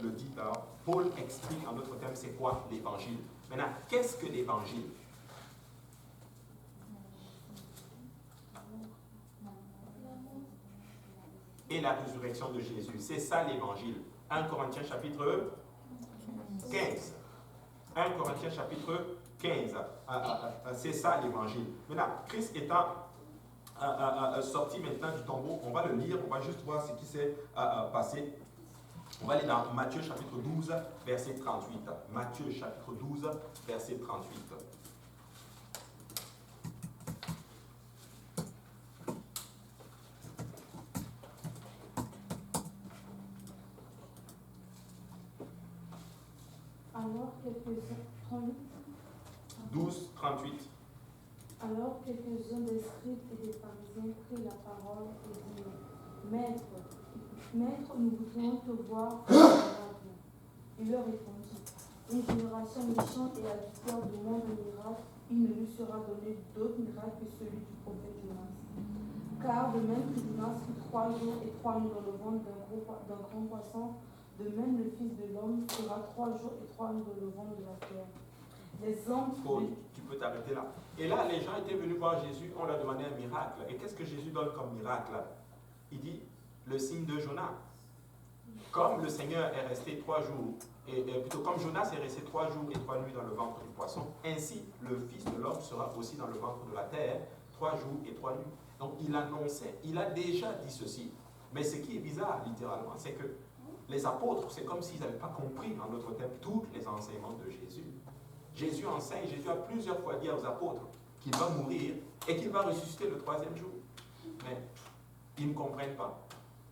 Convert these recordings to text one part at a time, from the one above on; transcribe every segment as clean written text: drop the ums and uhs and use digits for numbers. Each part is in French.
le dit, alors, Paul explique en d'autres termes c'est quoi l'évangile. Maintenant, qu'est-ce que l'évangile? Et la résurrection de Jésus. C'est ça l'évangile. 1 Corinthiens chapitre 15. 1 Corinthiens chapitre 15. C'est ça l'évangile. Maintenant, Christ étant sorti maintenant du tombeau, on va le lire, on va juste voir ce qui s'est passé. On va aller dans Matthieu chapitre 12, verset 38. Matthieu chapitre 12, verset 38. Alors quelques-uns 12, 38. Alors quelques-uns des scribes et des pharisiens prirent la parole et dirent: Maître, nous voudrions te voir faire un miracle. Il leur répondit: Une génération méchante et auditeur demande un miracle, il ne lui sera donné d'autre miracle que celui du prophète Jonas. Car de même que Jonas fut 3 jours et 3 nuits dans le ventre d'un grand poisson, de même le Fils de l'homme sera 3 jours et 3 nuits dans le ventre de la terre. Les hommes... Paul, tu peux t'arrêter là. Et là, les gens étaient venus voir Jésus, on leur demandait un miracle. Et qu'est-ce que Jésus donne comme miracle? Il dit le signe de Jonas. Comme le Seigneur est resté 3 jours, et plutôt comme Jonas est resté 3 jours et 3 nuits dans le ventre du poisson, ainsi le Fils de l'homme sera aussi dans le ventre de la terre 3 jours et 3 nuits. Donc il annonçait, il a déjà dit ceci. Mais ce qui est bizarre, littéralement, c'est que les apôtres, c'est comme s'ils n'avaient pas compris, en d'autres termes, tous les enseignements de Jésus. Jésus enseigne, Jésus a plusieurs fois dit aux apôtres qu'il va mourir et qu'il va ressusciter le 3e jour. Mais ils ne comprennent pas.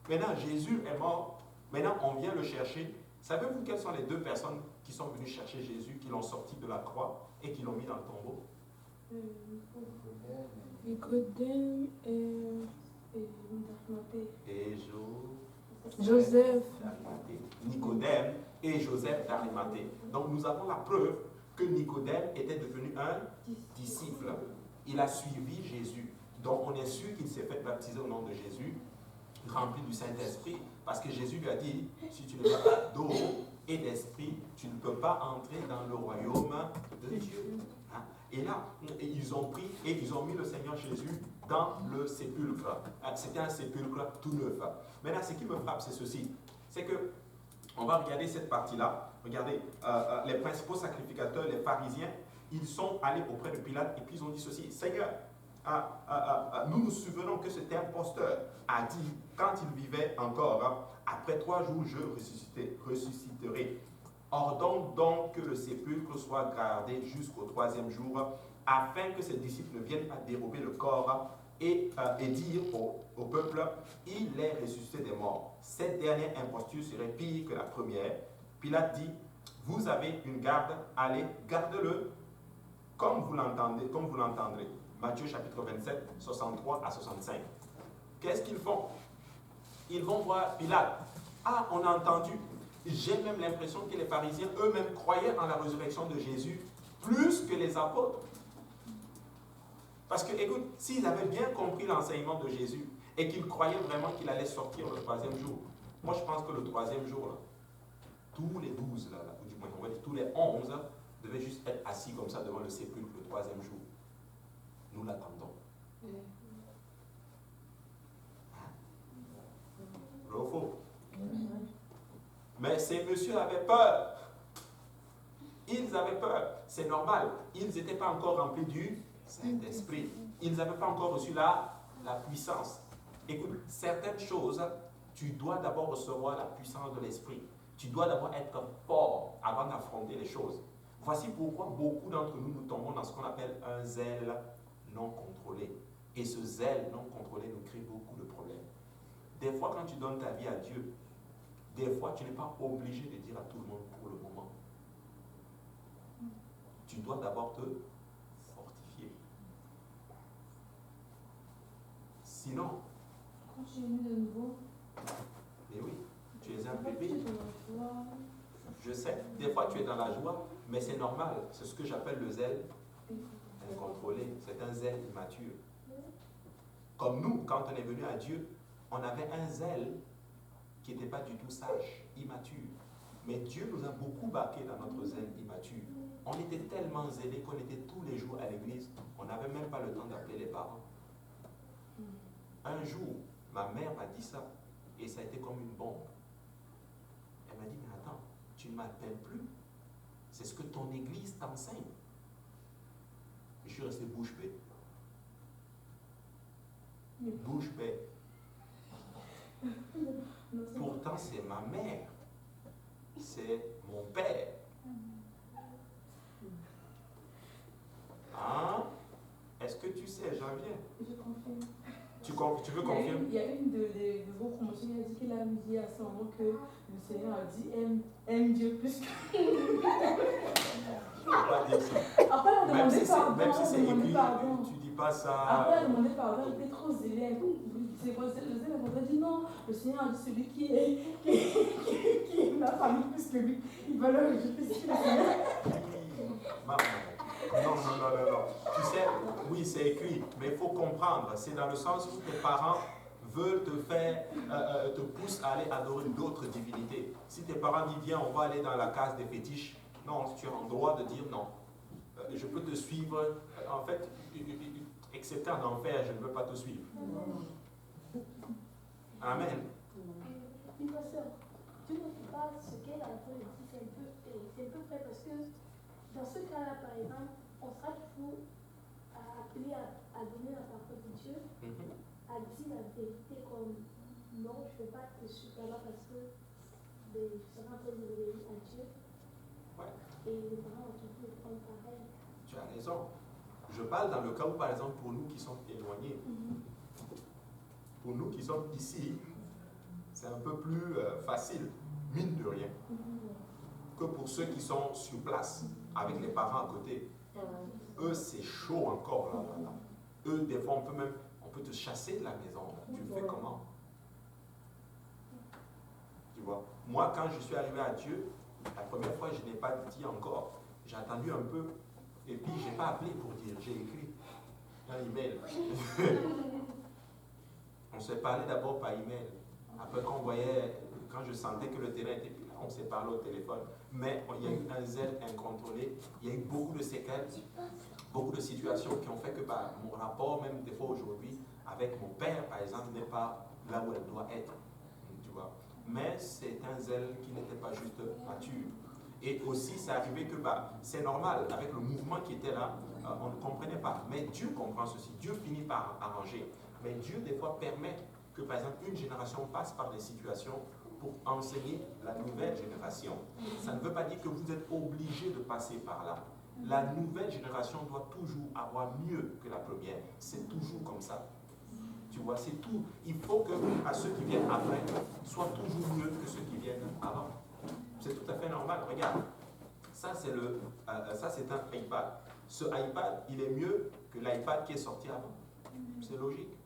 Maintenant, Jésus est mort. Maintenant, on vient le chercher. Savez-vous quelles sont les 2 personnes qui sont venues chercher Jésus, qui l'ont sorti de la croix et qui l'ont mis dans le tombeau? Nicodème Et Joseph. Nicodème et Joseph d'Arimathée. Donc nous avons la preuve que Nicodème était devenu un disciple. Il a suivi Jésus. Donc on est sûr qu'il s'est fait baptiser au nom de Jésus, rempli du Saint-Esprit, parce que Jésus lui a dit, si tu n'as pas d'eau et d'esprit, tu ne peux pas entrer dans le royaume de Dieu. Et là, ils ont pris et ils ont mis le Seigneur Jésus dans le sépulcre. C'était un sépulcre tout neuf. Maintenant, ce qui me frappe, c'est ceci. C'est que, on va regarder cette partie-là. Regardez, les principaux sacrificateurs, les pharisiens, ils sont allés auprès de Pilate et puis ils ont dit ceci: Seigneur, nous nous souvenons que cet imposteur a dit, quand il vivait encore, après 3 jours, je ressusciterai. Ordonne donc que le sépulcre soit gardé jusqu'au 3e jour, afin que ses disciples ne viennent pas dérober le corps et dire au peuple: il est ressuscité des morts. Cette dernière imposture serait pire que la première. Pilate dit: vous avez une garde, allez, garde-le, comme vous l'entendrez. Matthieu chapitre 27, 63 à 65. Qu'est-ce qu'ils font? Ils vont voir Pilate. Ah, on a entendu. J'ai même l'impression que les pharisiens eux-mêmes croyaient en la résurrection de Jésus plus que les apôtres. Parce que, écoute, s'ils avaient bien compris l'enseignement de Jésus et qu'ils croyaient vraiment qu'il allait sortir le 3e jour, moi je pense que le 3e jour, là, tous les 12, là, ou du moins on va dire tous les 11, devaient juste être assis comme ça devant le sépulcre le 3e jour. Nous l'attendons. Vrai ou faux? Mais ces messieurs avaient peur. Ils avaient peur. C'est normal. Ils n'étaient pas encore remplis du Saint-Esprit. Ils n'avaient pas encore reçu la puissance. Écoute, certaines choses, tu dois d'abord recevoir la puissance de l'Esprit. Tu dois d'abord être fort avant d'affronter les choses. Voici pourquoi beaucoup d'entre nous, nous tombons dans ce qu'on appelle un zèle non contrôlé. Et ce zèle non contrôlé nous crée beaucoup de problèmes. Des fois, quand tu donnes ta vie à Dieu, des fois, tu n'es pas obligé de dire à tout le monde pour le moment. Tu dois d'abord te fortifier. Sinon, quand je suis venue de nouveau, mais oui, tu es un bébé. Je sais, des fois tu es dans la joie, mais c'est normal. C'est ce que j'appelle le zèle incontrôlé. C'est un zèle immature. Comme nous, quand on est venu à Dieu, on avait un zèle qui n'était pas du tout sage, immature. Mais Dieu nous a beaucoup marqués dans notre zèle immature. On était tellement zélés qu'on était tous les jours à l'église, on n'avait même pas le temps d'appeler les parents. Un jour, ma mère m'a dit ça, et ça a été comme une bombe. Elle m'a dit, mais attends, tu ne m'appelles plus. C'est ce que ton église t'enseigne. Je suis resté bouche bée. Bouche bée. Pourtant, c'est ma mère. C'est mon père. Hein? Est-ce que tu sais, j'en viens? Je confirme. Tu veux confirmer? Il y a une de vos promotions qui a dit qu'il a dit à ce moment que le Seigneur a dit aime Dieu plus que. Je ne peux pas dire ça. Après, elle a demandé pardon. Même si c'est écrit, tu dis pas ça. Après, elle a demandé pardon, elle était trop zélée. C'est quoi, le Seigneur a dit non, le Seigneur a dit celui qui est ma famille plus que lui, il va le rejeter sur le Seigneur. Non. Tu sais, oui, c'est écrit, mais il faut comprendre. C'est dans le sens où tes parents veulent te faire, te poussent à aller adorer d'autres divinités. Si tes parents disent, viens, on va aller dans la case des fétiches, non, tu as le droit de dire non. Je peux te suivre. En fait, excepté en enfer, je ne veux pas te suivre. Amen. Oui, pasteur, tu ne sais pas ce qu'elle a dit, c'est un peu vrai parce que dans ce cas-là, par exemple, on sera toujours appelé à donner la parole de Dieu, à dire la vérité comme non, je ne vais pas te suivre là parce que je serai en train de révéler à Dieu. Ouais. Et les parents ont toujours le prendre pareil. Tu as raison. Je parle dans le cas où, par exemple, pour nous qui sommes éloignés, pour nous qui sommes ici, c'est un peu plus facile, mine de rien, que pour ceux qui sont sur place, avec les parents à côté. Eux, c'est chaud encore là. Eux, des fois, on peut te chasser de la maison. Tu fais comment? Tu vois? Moi, quand je suis arrivé à Dieu, la première fois, je n'ai pas dit encore. J'ai attendu un peu, et puis je n'ai pas appelé pour dire. J'ai écrit un email. On s'est parlé d'abord par email. Après, quand je sentais que le terrain était plus là, on s'est parlé au téléphone. Mais il y a eu un zèle incontrôlé. Il y a eu beaucoup de séquelles, beaucoup de situations qui ont fait que mon rapport, même des fois aujourd'hui, avec mon père, par exemple, n'est pas là où elle doit être. Tu vois. Mais c'est un zèle qui n'était pas juste mature. Et aussi, c'est arrivé que c'est normal, avec le mouvement qui était là, on ne comprenait pas. Mais Dieu comprend ceci. Dieu finit par arranger. Mais Dieu, des fois, permet que, par exemple, une génération passe par des situations pour enseigner la nouvelle génération. Ça ne veut pas dire que vous êtes obligé de passer par là. La nouvelle génération doit toujours avoir mieux que la première. C'est toujours comme ça. Tu vois, c'est tout. Il faut que à ceux qui viennent après soient toujours mieux que ceux qui viennent avant. C'est tout à fait normal. Regarde, ça c'est un iPad. Ce iPad, il est mieux que l'iPad qui est sorti avant. C'est logique.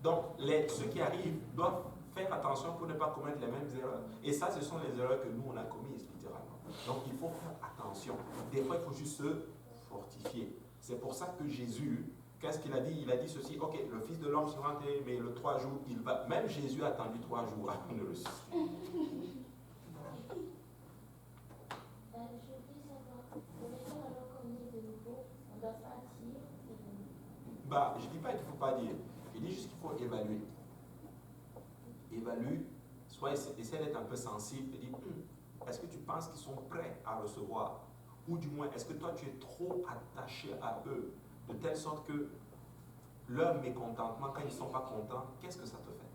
Donc, ceux qui arrivent doivent faire attention pour ne pas commettre les mêmes erreurs. Et ça, ce sont les erreurs que nous, on a commises, littéralement. Donc, il faut faire attention. Des fois, il faut juste se fortifier. C'est pour ça que Jésus, qu'est-ce qu'il a dit? Il a dit ceci, ok, le Fils de l'homme sera enterré, mais le 3 jours, il va. Même Jésus a attendu 3 jours avant de le ressusciter. Je ne dis pas qu'il ne faut pas dire. Je dis juste qu'il faut évaluer. Évalue, soit essaie d'être un peu sensible et dire, est-ce que tu penses qu'ils sont prêts à recevoir? Ou du moins, est-ce que toi tu es trop attaché à eux, de telle sorte que leur mécontentement, quand ils ne sont pas contents, qu'est-ce que ça te fait?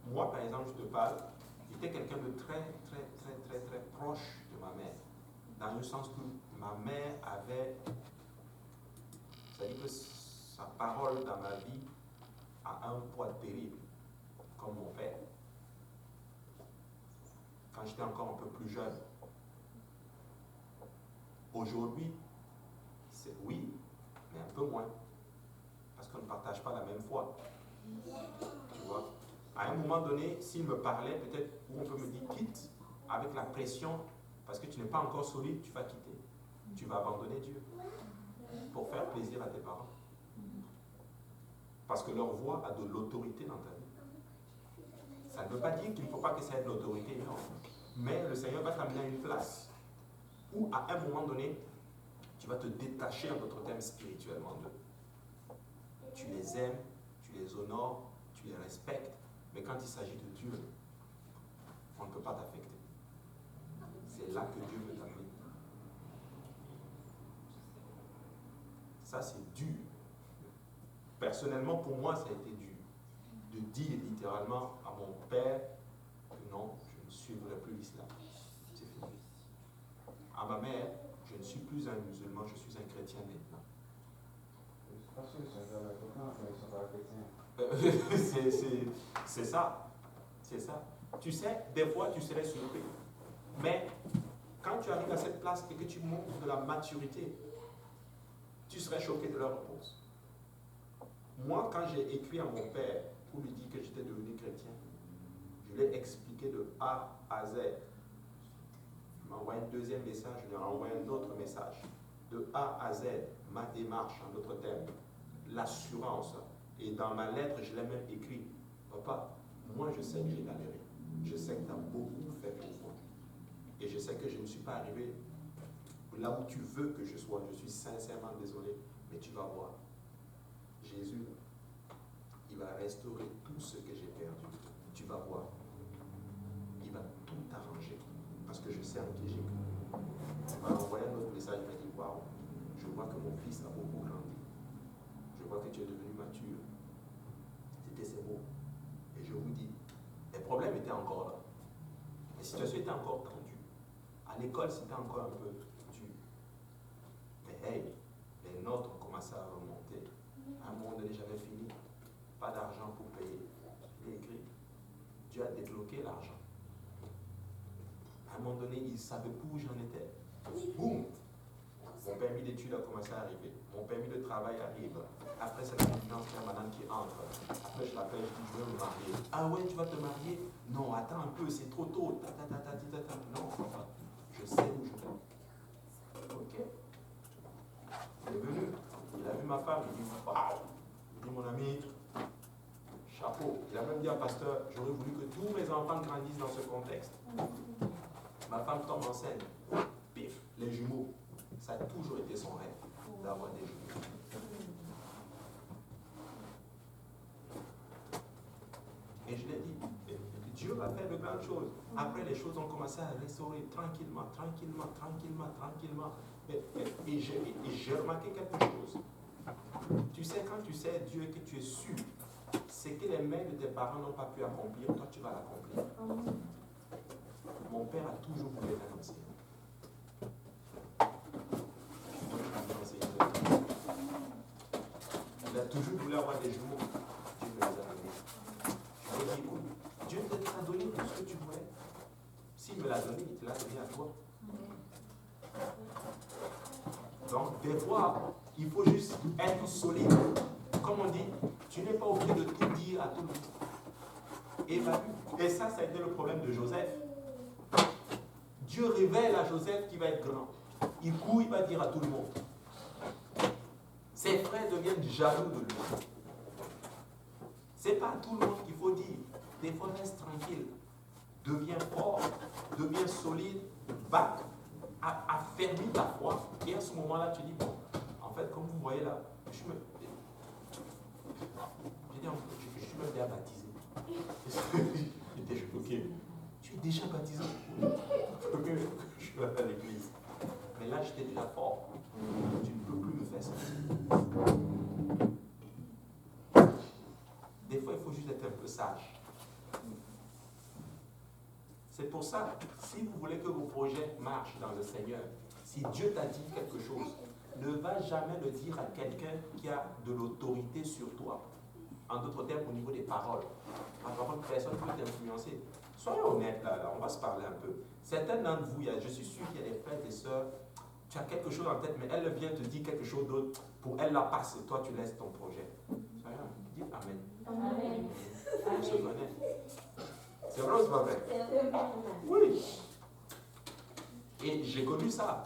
Moi, par exemple, je te parle, j'étais quelqu'un de très proche de ma mère. Dans le sens que ma mère avait, c'est-à-dire que sa parole dans ma vie a un poids terrible, comme mon père. Quand j'étais encore un peu plus jeune. Aujourd'hui, c'est oui, mais un peu moins. Parce qu'on ne partage pas la même foi. Tu vois? À un moment donné, s'il me parlait, peut-être, ou on peut me dire quitte, avec la pression, parce que tu n'es pas encore solide, tu vas quitter. Tu vas abandonner Dieu. Pour faire plaisir à tes parents. Parce que leur voix a de l'autorité dans ta vie. Ça ne veut pas dire qu'il ne faut pas que ça ait de l'autorité, non. Mais le Seigneur va t'amener à une place où, à un moment donné, tu vas te détacher, en d'autres termes, spirituellement d'eux. Tu les aimes, tu les honores, tu les respectes, mais quand il s'agit de Dieu, on ne peut pas t'affecter. C'est là que Dieu veut t'amener. Ça, c'est dur. Personnellement, pour moi, ça a été dur. De dire littéralement à mon père que non, je ne suivrai plus l'islam. C'est fini. À ma mère, je ne suis plus un musulman, je suis un chrétien maintenant. C'est ça. C'est ça. Tu sais, des fois, tu serais surpris. Mais quand tu arrives à cette place et que tu montres de la maturité, tu serais choqué de leur réponse. Moi, quand j'ai écrit à mon père pour lui dire que j'étais devenu chrétien, je l'ai expliqué de A à Z. Il m'a envoyé un deuxième message, je lui ai envoyé un autre message. De A à Z, ma démarche, en d'autres termes, l'assurance. Et dans ma lettre, je l'ai même écrit. Papa, moi je sais que j'ai galéré. Je sais que tu as beaucoup fait pour moi. Et je sais que je ne suis pas arrivé là où tu veux que je sois. Je suis sincèrement désolé. Mais tu vas voir. Jésus, il va restaurer tout ce que j'ai perdu. Tu vas voir. Il va tout arranger. Parce que je sais en qui j'ai cru. Il m'a envoyé un autre message. Il m'a dit, waouh, je vois que mon fils a beaucoup grandi. Je vois que tu es devenu mature. C'était ces mots. Et je vous dis, les problèmes étaient encore là. Les situations étaient encore tendues. À l'école, c'était encore un peu dur. Mais hey, les notes ont commencé à remonter. À un moment donné, j'avais fini. Pas d'argent pour payer. Je l'ai écrit. Dieu a débloqué l'argent. À un moment donné, il ne savait plus où j'en étais. Boum! Mon permis d'études a commencé à arriver. Mon permis de travail arrive. Après, c'est la finance permanente qui entre. Après, je l'appelle, je dis, je veux me marier. Ah ouais, tu vas te marier? Non, attends un peu, c'est trop tôt. Non, je sais où je vais. Ok? Il est venu. Il a vu ma femme. Il dit, waouh! Il dit, mon ami, chapeau. Il a même dit à pasteur, j'aurais voulu que tous mes enfants grandissent dans ce contexte. Ma femme tombe enceinte. Pif, les jumeaux. Ça a toujours été son rêve d'avoir des jumeaux. Et je l'ai dit, Dieu va faire de grandes choses. Après, les choses ont commencé à restaurer tranquillement. Et j'ai remarqué quelque chose. Tu sais, quand tu sais Dieu et que tu es sûr, c'est que les mains de tes parents n'ont pas pu accomplir, toi tu vas l'accomplir. Mon père a toujours voulu être un enseignant. Il a toujours voulu avoir des jumeaux. Dieu me les a donnés. Je lui ai dit, écoute, Dieu t'a donné tout ce que tu voulais. S'il me l'a donné, il te l'a donné à toi. Donc, des fois, il faut juste être solide. Comme on dit, tu n'es pas obligé de tout dire à tout le monde. Et ça a été le problème de Joseph. Dieu révèle à Joseph qu'il va être grand. Il court, il va dire à tout le monde. Ses frères deviennent jaloux de lui. Ce n'est pas à tout le monde qu'il faut dire. Des fois, reste tranquille. Deviens fort, deviens solide, affermis ta foi. Et à ce moment-là, tu dis, bon, en fait, comme vous voyez là, je suis même déjà baptisé. J'étais choqué. Tu es déjà baptisé? Je suis à l'église. Mais là, j'étais déjà fort. Tu ne peux plus me faire ça. Des fois, il faut juste être un peu sage. C'est pour ça, si vous voulez que vos projets marchent dans le Seigneur, si Dieu t'a dit quelque chose, ne va jamais le dire à quelqu'un qui a de l'autorité sur toi. En d'autres termes, au niveau des paroles. En parole, personne ne peut t'influencer. Soyons honnêtes là, on va se parler un peu. Certains d'entre vous, je suis sûr qu'il y a des frères et des sœurs, tu as quelque chose en tête, mais elle vient te dire quelque chose d'autre, pour elle la passe, et toi tu laisses ton projet. Soyons, dis Amen. Amen. On se connaît. C'est vrai ou c'est pas vrai? Oui. Et j'ai connu ça.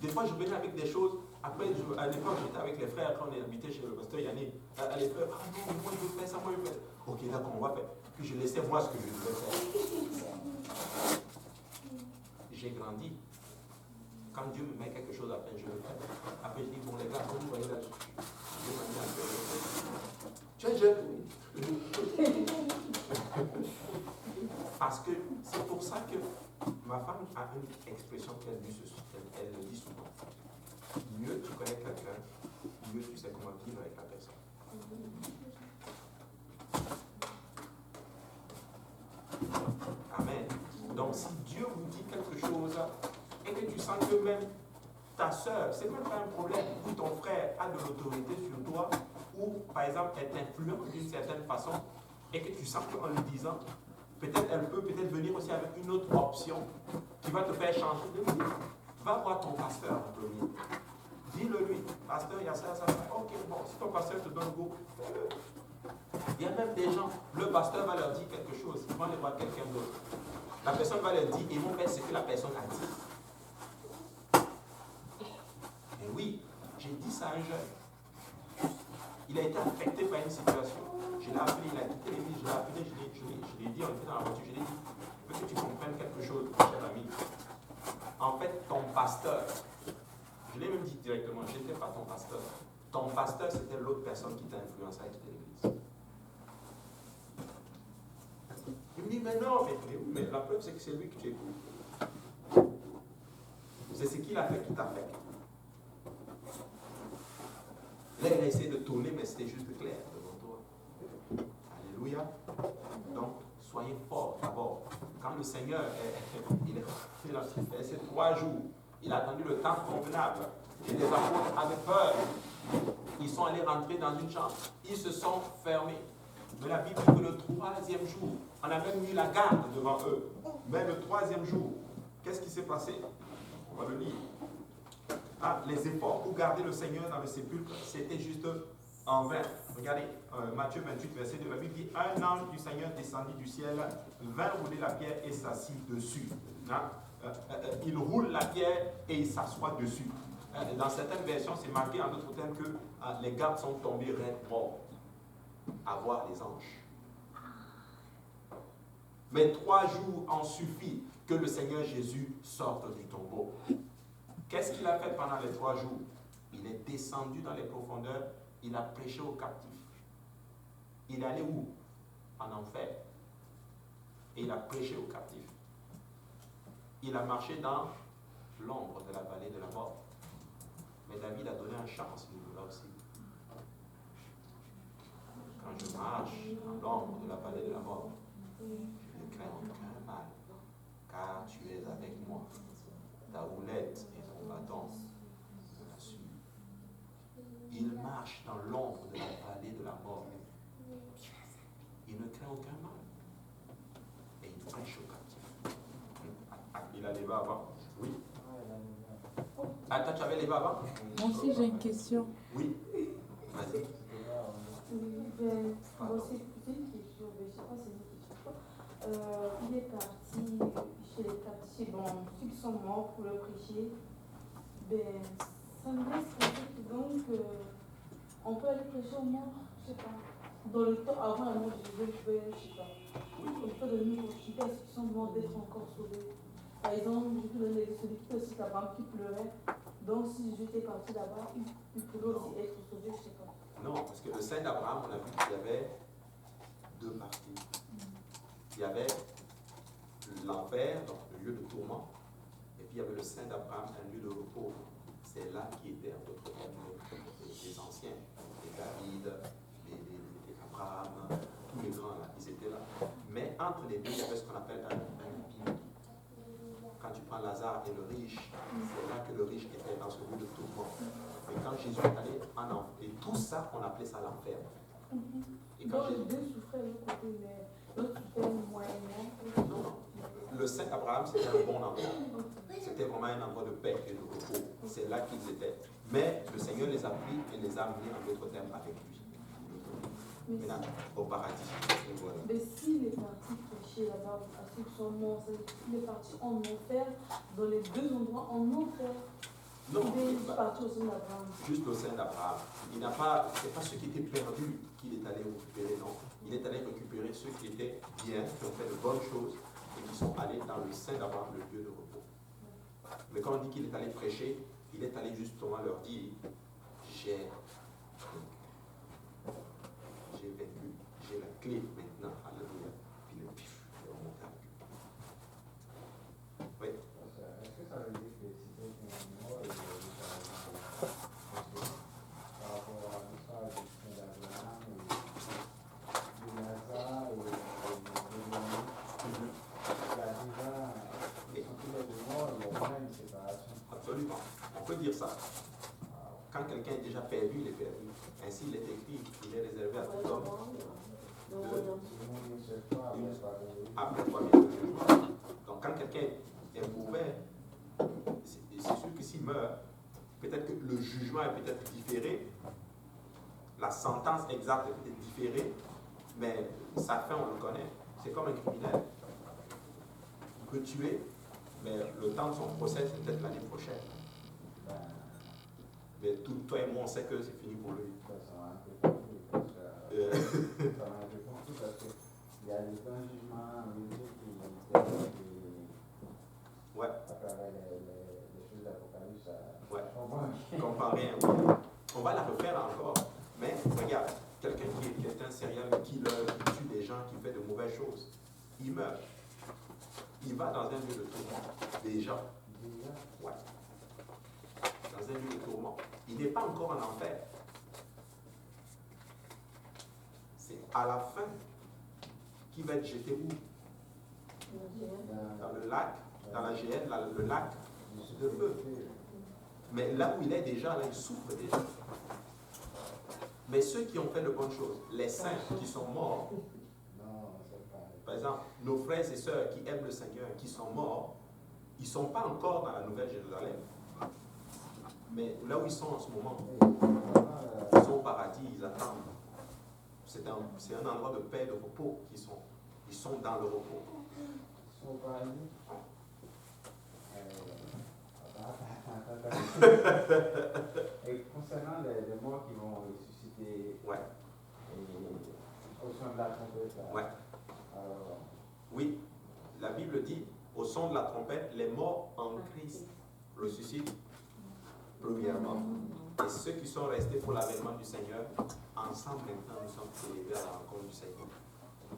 Des fois, je venais avec des choses. Après, à l'époque, j'étais avec les frères, quand on habitait chez le pasteur Yannick. Les frères, ah non, moi je veux faire ça, moi je veux faire ça. Ok, d'accord, on va faire. Puis je laissais voir ce que je devais faire. j'ai grandi. Quand Dieu me met quelque chose à faire, je le fais. Après, je dis, bon, les gars, comment vous voyez là, Dieu m'a mis à faire. Tu es jeune, oui. Parce que c'est pour ça que ma femme a une expression qu'elle dit souvent. Mieux tu connais quelqu'un, mieux tu sais comment vivre avec la personne. Amen. Donc si Dieu vous dit quelque chose et que tu sens que même ta soeur, c'est même pas un problème, ou ton frère a de l'autorité sur toi, ou par exemple elle t'influence d'une certaine façon, et que tu sens qu'en lui disant, peut-être elle peut venir aussi avec une autre option qui va te faire changer de vie. Va voir ton pasteur en premier. Dis-le lui, pasteur, il y a ça, ça, ça. Ok, bon, si ton pasteur te donne go, fais-le. Il y a même des gens, le pasteur va leur dire quelque chose, ils vont aller voir quelqu'un d'autre. La personne va leur dire, ils vont faire ce que la personne a dit. Et oui, j'ai dit ça à un jeune. Il a été affecté par une situation. Je l'ai appelé, il a quitté l'église, je l'ai appelé, je l'ai dit, on était dans la voiture, je l'ai dit, veux que tu comprennes quelque chose, cher ami. En fait, ton pasteur, je l'ai même dit directement, je n'étais pas ton pasteur. Ton pasteur, c'était l'autre personne qui t'a influencé à quitter l'église. Il me dit, mais non, mais la preuve, c'est que c'est lui que tu écoutes. C'est ce qu'il a fait qui t'a fait. Là, il a essayé de tourner, mais c'était juste clair devant toi. Alléluia. Donc, soyez forts d'abord. Quand le Seigneur il a fait ces 3 jours, il a attendu le temps convenable. Et les apôtres avaient peur. Ils sont allés rentrer dans une chambre. Ils se sont fermés. Mais la Bible dit que le 3e jour, on a même mis la garde devant eux. Mais le 3e jour, qu'est-ce qui s'est passé? On va le lire. Ah, les efforts pour garder le Seigneur dans le sépulcre, c'était juste en vain. Regardez, Matthieu 28, verset 2, la Bible dit, un ange du Seigneur descendit du ciel, vint rouler la pierre et s'assit dessus. Hein? Il roule la pierre et il s'assoit dessus. Dans certaines versions, c'est marqué en d'autres termes que les gardes sont tombés raides morts à voir les anges. Mais 3 jours en suffit que le Seigneur Jésus sorte du tombeau. Qu'est-ce qu'il a fait pendant les 3 jours? Il est descendu dans les profondeurs, il a prêché aux captifs. Il est allé où? En enfer. Et il a prêché aux captifs. Il a marché dans l'ombre de la vallée de la mort. Mais David a donné un chant à celui-là aussi. Quand je marche dans l'ombre de la vallée de la mort, je ne crains aucun mal, car tu es avec moi. Ta houlette et ton bâton me l'assurent. Il marche dans l'ombre de la vallée de la mort. Il ne craint aucun mal. Et il prêche aux captifs. Il a les bas avant? Oui. Ah, toi, tu avais les bas avant? Moi aussi, j'ai une question. Oui. Vas-y. C'est une question, je ne sais pas si c'est une question. Il est parti chez les captifs, bon, ceux qui sont morts pour le prêcher. Ben, ça me laisse penser que donc, on peut aller prêcher aux morts, je ne sais pas. Dans le temps, avant la mort de Jésus, je ne sais pas. On peut donner une opportunité à ceux qui sont morts d'être encore sauvés. Par exemple, je peux donner celui qui était aussi là-bas, qui pleurait. Donc, si Jésus était parti là-bas, il pouvait aussi être sauvé, je ne sais pas. Non, parce que le sein d'Abraham, on a vu qu'il y avait 2 parties. Il y avait l'enfer, donc le lieu de tourment, et puis il y avait le sein d'Abraham, un lieu de repos. C'est là qui était, en d'autres termes, les anciens, les David, les Abraham, tous les grands là, ils étaient là. Mais entre les deux, il y avait ce qu'on appelle un abîme. Quand tu prends Lazare et le riche, c'est là que le riche était dans ce lieu de tourment. Et quand Jésus est allé en enfer, et tout ça, on appelait ça l'enfer. Et quand les deux souffraient de l'autre côté, mais l'autre souffrait moyennement. Non. Le Saint Abraham, c'était un bon endroit. C'était vraiment un endroit de paix et de repos. C'est là qu'ils étaient. Mais le Seigneur les a pris et les a amenés en d'autres termes avec lui. Maintenant, au paradis. Voilà. Mais s'il est parti prêcher là-bas à ceux qui sont morts, il est parti en enfer, dans les 2 endroits en enfer. Non, il est parti au sein d'Abraham. Juste au sein d'Abraham. Il n'a pas, c'est pas ceux qui étaient perdus qu'il est allé récupérer, non. Il est allé récupérer ceux qui étaient bien, qui ont fait de bonnes choses et qui sont allés dans le sein d'Abraham, le lieu de repos. Mais quand on dit qu'il est allé prêcher, il est allé justement leur dire, j'ai vaincu, j'ai la clé maintenant, alléluia. Puis le pif, il est remonté à la clé. Oui. Est-ce que ça veut dire que c'était finalement par rapport à l'histoire du Saint d'Abraham et de Lazare et de Jérémie, il y a déjà, sont tous les deux morts, il y a déjà une séparation. Absolument. On peut dire ça. Quand quelqu'un est déjà perdu, il est perdu. Ainsi, il est écrit, il est réservé à tout homme. Après toi, bien sûr. Donc, quand quelqu'un est mauvais, c'est sûr que s'il meurt, peut-être que le jugement est peut-être différé, la sentence exacte est peut-être différée, mais sa fin, on le connaît. C'est comme un criminel. Il peut tuer, mais le temps de son procès, c'est peut-être l'année prochaine. Mais toi et moi, on sait que c'est fini pour lui. Ça m'a un peu confus parce qu'il y a des grands jugements qui ouais. à travers les choses d'Apocalypse. Ouais. Je comprends rien. Oui. On va la refaire encore. Mais regarde, quelqu'un qui est un serial killer, qui tue des gens, qui fait de mauvaises choses, il meurt. Il va dans un lieu de tourment. Déjà. Ouais. Dans un lieu de tourment. Il n'est pas encore en enfer. C'est à la fin qu'il va être jeté où? Dans le lac, dans la GN, le lac de feu. Mais là où il est déjà, là, il souffre déjà. Mais ceux qui ont fait de bonnes choses, les saints qui sont morts, par exemple, nos frères et sœurs qui aiment le Seigneur, qui sont morts, ils ne sont pas encore dans la Nouvelle Jérusalem. Mais là où ils sont en ce moment, ils sont au paradis, ils attendent. C'est un endroit de paix, de repos qu'ils sont. Ils sont dans le repos. Ils sont au paradis. Et concernant les morts qui vont ressusciter, ouais. Au son de la trompette, là, ouais. Alors, oui, la Bible dit, au son de la trompette, les morts en Christ ressuscitent premièrement. Et ceux qui sont restés pour l'avènement du Seigneur, ensemble maintenant, nous sommes élevés à la rencontre du Seigneur.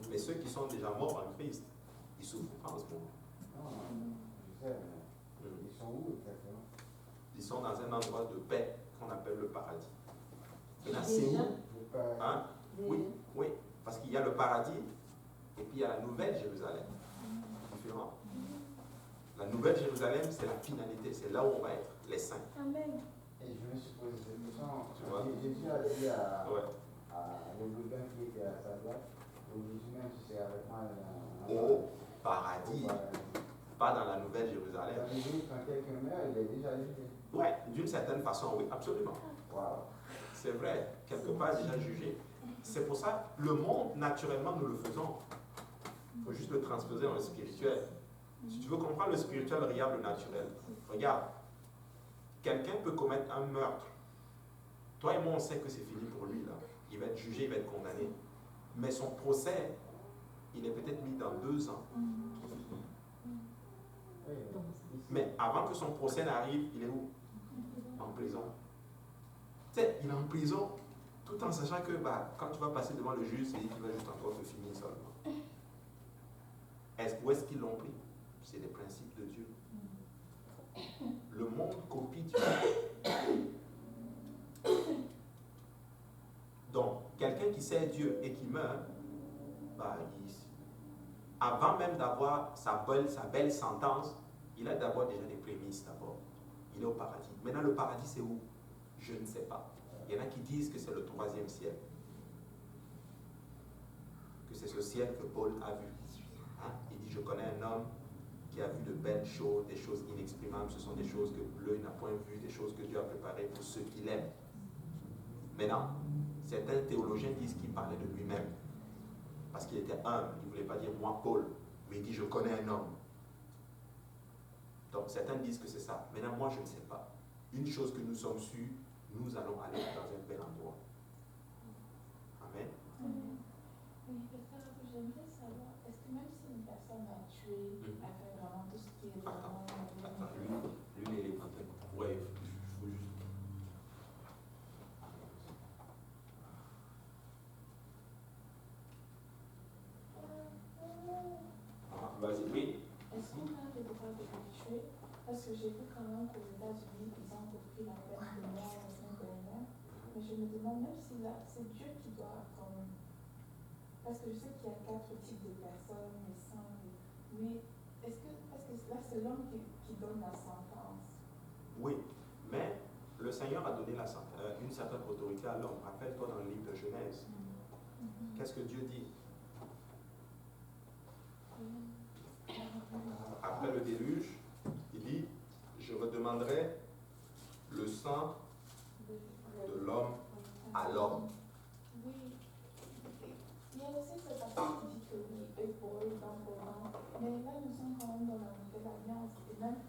Mais ceux qui sont déjà morts en Christ, ils souffrent pas en ce moment. Non, je sais, mais ils sont où exactement? Ils sont dans un endroit de paix qu'on appelle le paradis. Et là, c'est où? Hein? Oui, oui, parce qu'il y a le paradis et puis il y a la nouvelle Jérusalem. Différent. La nouvelle Jérusalem, c'est la finalité, c'est là où on va être, les saints. Amen. Et je me suis posé cette question. Tu vois? Jésus a dit à ouais. le brigand qui était à sa droite, Jésus même si c'est avec moi au paradis, pas dans la nouvelle Jérusalem. Ça veut dire quand quelqu'un meurt, il est déjà jugé. Oui, d'une certaine façon, oui, absolument. Wow. C'est vrai, quelque part déjà jugé. C'est pour ça, le monde, naturellement, nous le faisons. Il faut juste le transposer dans le spirituel. Si tu veux comprendre le spirituel, regarde le naturel. Regarde, quelqu'un peut commettre un meurtre. Toi et moi, on sait que c'est fini pour lui, là. Il va être jugé, il va être condamné. Mais son procès, il est peut-être mis dans 2 ans. Mais avant que son procès n'arrive, il est où? En prison. Tu sais, il est en prison, tout en sachant que quand tu vas passer devant le juge, c'est lui qui va juste encore te finir seulement. Où est-ce qu'ils l'ont pris? C'est des principes de Dieu. Le monde copie Dieu. Donc, quelqu'un qui sait Dieu et qui meurt, avant même d'avoir sa belle sentence, il a d'abord déjà des prémices d'abord. Il est au paradis. Maintenant, le paradis, c'est où? Je ne sais pas. Il y en a qui disent que c'est le 3e ciel. Que c'est ce ciel que Paul a vu. Hein? Il dit, je connais un homme qui a vu de belles choses, des choses inexprimables. Ce sont des choses que l'œil n'a point vues, des choses que Dieu a préparées pour ceux qui l'aiment. Maintenant, certains théologiens disent qu'il parlait de lui-même. Parce qu'il était humble. Il ne voulait pas dire moi, Paul. Mais il dit, je connais un homme. Donc, certains disent que c'est ça. Maintenant, moi, je ne sais pas. Une chose que nous sommes sûrs, nous allons aller dans un bel endroit. Amen. Oui, j'aimerais savoir, est-ce que même si une personne a tué, a fait vraiment tout ce qui est vraiment... Attends. est-ce qu'on a le droit de les tuer? Parce que j'ai vu quand même qu'aux États-Unis, ils ont repris la peine de mort la semaine dernière. Mais je me demande même si là, c'est Dieu qui doit comme... Parce que je sais qu'il y a 4 types de personnes, les saints, mais est-ce que... Parce que là, c'est l'homme qui donne la sentence. Oui, mais le Seigneur a donné une certaine autorité à l'homme. Rappelle-toi dans le livre de Genèse. Qu'est-ce que Dieu dit? Après le déluge, il dit, je redemanderai le sang de l'homme à l'homme. Oui. Il y a aussi cette partie qui dit que oui, eux pour eux, dans pour eux. Mais là, nous sommes quand même dans la nouvelle alliance. Et même,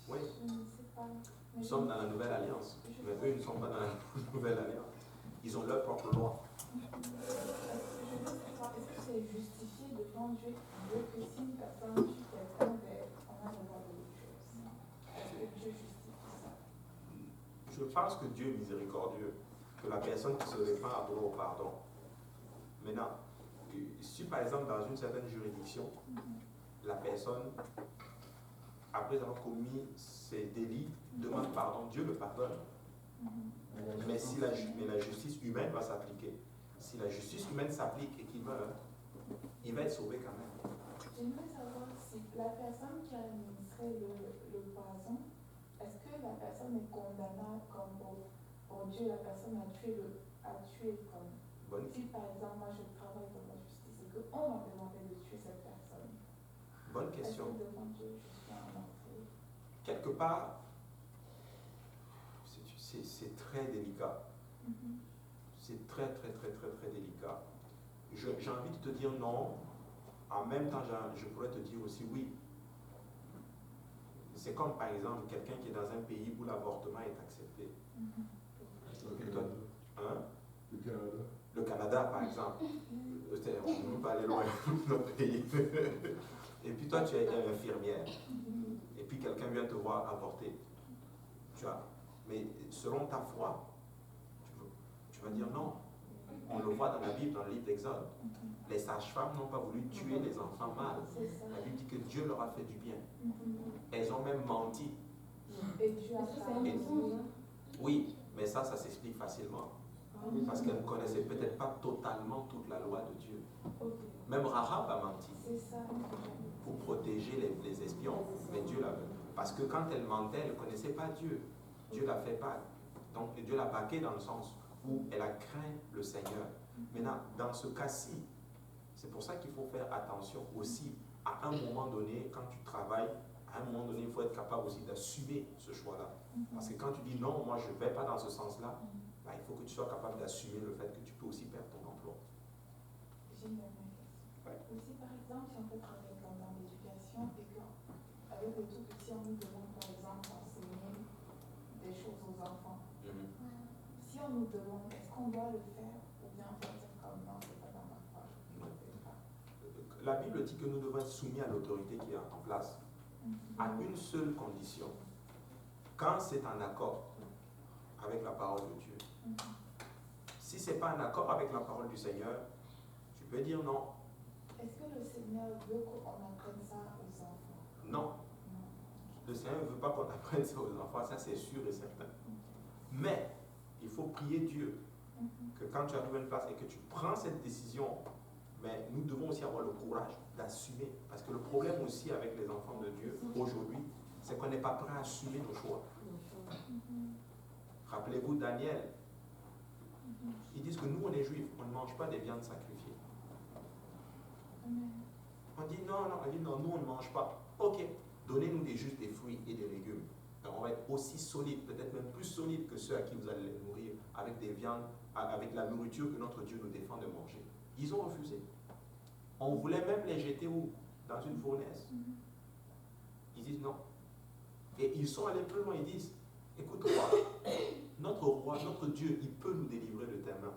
Oui, je ne sais pas. nous sommes dans la nouvelle alliance. Mais eux, ils ne sont pas dans la nouvelle alliance. Ils ont leur propre loi. Est-ce que c'est justifié devant Dieu que si une personne tue quelqu'un, on a le droit de le tuer aussi? Est-ce que Dieu justifie ça? Je pense que Dieu est miséricordieux, que la personne qui se répand a droit au pardon. Maintenant, si par exemple dans une certaine juridiction, la personne, après avoir commis ses délits, demande pardon, Dieu le pardonne. Mais la justice humaine va s'appliquer. Si la justice humaine s'applique et qu'il meurt, il va être sauvé quand même. J'aimerais savoir si la personne qui a administré le poison, est-ce que la personne est condamnable comme pour Dieu, la personne a tué comme... Bonne, Si par exemple, moi je travaille dans la justice et qu'on m'a demandé de tuer cette personne, bonne est-ce question. que devant Dieu je suis un entrée? Quelque part, c'est très délicat. C'est très délicat. J'ai envie de te dire non. En même temps, je pourrais te dire aussi oui. C'est comme par exemple quelqu'un qui est dans un pays où l'avortement est accepté. Le Toi, Canada. hein? Le Canada. Le Canada, par exemple. On ne peut pas aller loin de notre pays. Et puis toi, tu es infirmière. Et puis quelqu'un vient te voir avorter. Tu vois. Mais selon ta foi, tu vas dire non. On le voit dans la Bible, dans le livre d'Exode. Les sages-femmes n'ont pas voulu tuer les enfants mâles. La Bible dit que Dieu leur a fait du bien. Elles ont même menti. Et Dieu a fait Oui, mais ça s'explique facilement. Parce qu'elles ne connaissaient peut-être pas totalement toute la loi de Dieu. Même Rahab a menti pour protéger les espions. Mais Dieu l'a fait. Parce que quand elle mentait, elle ne connaissait pas Dieu. Dieu l'a fait pas. Donc Dieu l'a baqué dans le sens où elle a craint le Seigneur. Maintenant, dans ce cas-ci, c'est pour ça qu'il faut faire attention aussi. À un moment donné, quand tu travailles, à un moment donné, il faut être capable aussi d'assumer ce choix-là. Parce que quand tu dis non, moi je ne vais pas dans ce sens-là, bah, il faut que tu sois capable d'assumer le fait que tu peux aussi perdre ton emploi. J'ai une dernière question. Aussi, par exemple, si on peut travailler comme dans l'éducation et qu'avec les tout petits, on nous demande par exemple d'enseigner des choses aux enfants. Si on nous demande, est-ce qu'on doit le faire ou bien on va dire comme non, c'est pas dans ma foi, je ne le fais pas. La Bible dit que nous devons être soumis à l'autorité qui est en place, à une seule condition, quand c'est en accord avec la parole de Dieu. Si ce n'est pas en accord avec la parole du Seigneur, tu peux dire non. Est-ce que le Seigneur veut qu'on apprenne ça aux enfants? Non. Le Seigneur ne veut pas qu'on apprenne ça aux enfants, ça c'est sûr et certain. Mais il faut prier Dieu que quand tu arrives à une place et que tu prends cette décision, mais nous devons aussi avoir le courage d'assumer. Parce que le problème aussi avec les enfants de Dieu aujourd'hui, c'est qu'on n'est pas prêt à assumer nos choix. Rappelez-vous Daniel. Ils disent que nous, on est juifs, on ne mange pas des viandes sacrifiées. On dit non, nous, on ne mange pas. Ok, donnez-nous juste des fruits et des légumes. On va être aussi solide, peut-être même plus solide que ceux à qui vous allez les nourrir avec des viandes, avec la nourriture que notre Dieu nous défend de manger. Ils ont refusé. On voulait même les jeter où? Dans une fournaise. Ils disent non. Et ils sont allés plus loin, ils disent, écoute roi, notre Dieu, il peut nous délivrer de tes mains.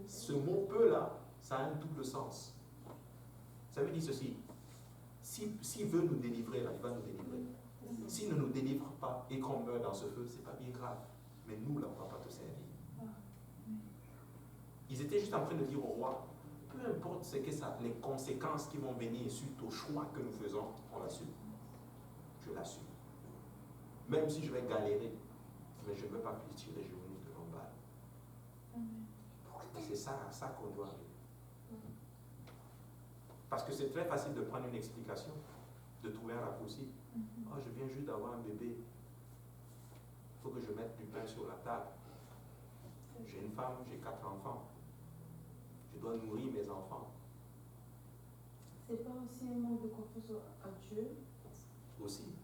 Ce mot peut là, ça a un double sens. Ça veut dire ceci, s'il veut nous délivrer là, il va nous délivrer. S'il ne nous délivre pas et qu'on meurt dans ce feu, c'est pas bien grave. Mais nous, là, on ne va pas te servir. Ils étaient juste en train de dire au roi, peu importe ce que ça, les conséquences qui vont venir suite au choix que nous faisons, on l'assume. Je l'assume. Même si je vais galérer, mais je ne veux pas fléchir les genoux devant Baal. Et c'est ça qu'on doit arriver. Parce que c'est très facile de prendre une explication, de trouver un raccourci. Oh, je viens juste d'avoir un bébé. Il faut que je mette du pain sur la table. J'ai une femme, j'ai 4 enfants. Je dois nourrir mes enfants. C'est pas aussi un manque de confiance à Dieu? Aussi.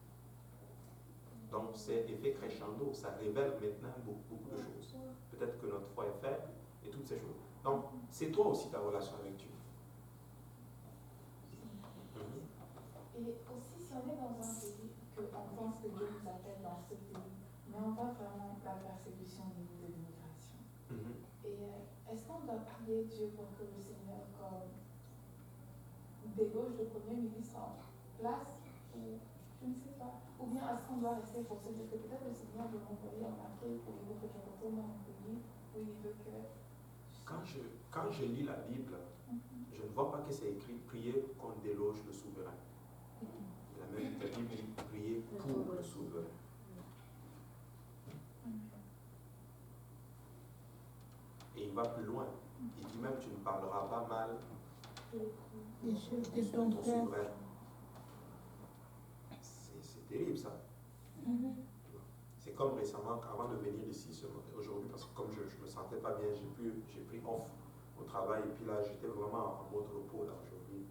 Donc c'est effet crescendo, ça révèle maintenant beaucoup de choses. Peut-être que notre foi est faible et toutes ces choses. Donc c'est toi aussi ta relation avec Dieu. Et aussi, si on est dans un pays qu'on pense que Dieu nous appelle dans ce pays, mais on voit vraiment la persécution au niveau de l'immigration. Et est-ce qu'on doit prier Dieu pour que le Seigneur dégauche le Premier ministre en place, ou je ne sais pas, ou bien est-ce qu'on doit rester pour se dire que peut-être le Seigneur veut m'envoyer en Afrique, ou il veut que je retourne dans mon pays, ou il veut que... Quand je lis la Bible, je ne vois pas que c'est écrit prier qu'on déloge le souverain. La même Bible dit prier pour le souverain. Et il va plus loin. Il dit même tu ne parleras pas mal de ton souverain. C'est terrible ça. C'est comme récemment, avant de venir ici aujourd'hui, parce que comme je ne me sentais pas bien, j'ai pris off au travail, et puis là j'étais vraiment en mode repos là aujourd'hui.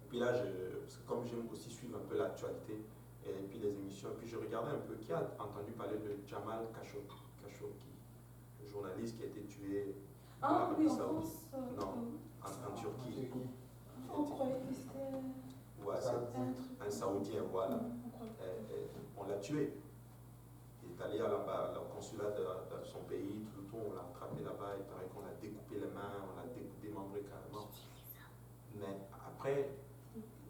Et puis là, parce que comme j'aime aussi suivre un peu l'actualité, et puis les émissions, et puis je regardais un peu, qui a entendu parler de Jamal Khashoggi, le journaliste qui a été tué en Arabie Saoudite. Non, en Turquie. On croyait que c'était... Ouais, c'est un Saoudien, voilà. On l'a tué. Il est allé au consulat de son pays, tout le temps on l'a attrapé là-bas, il paraît qu'on a découpé les mains, on l'a démembré carrément. Mais après,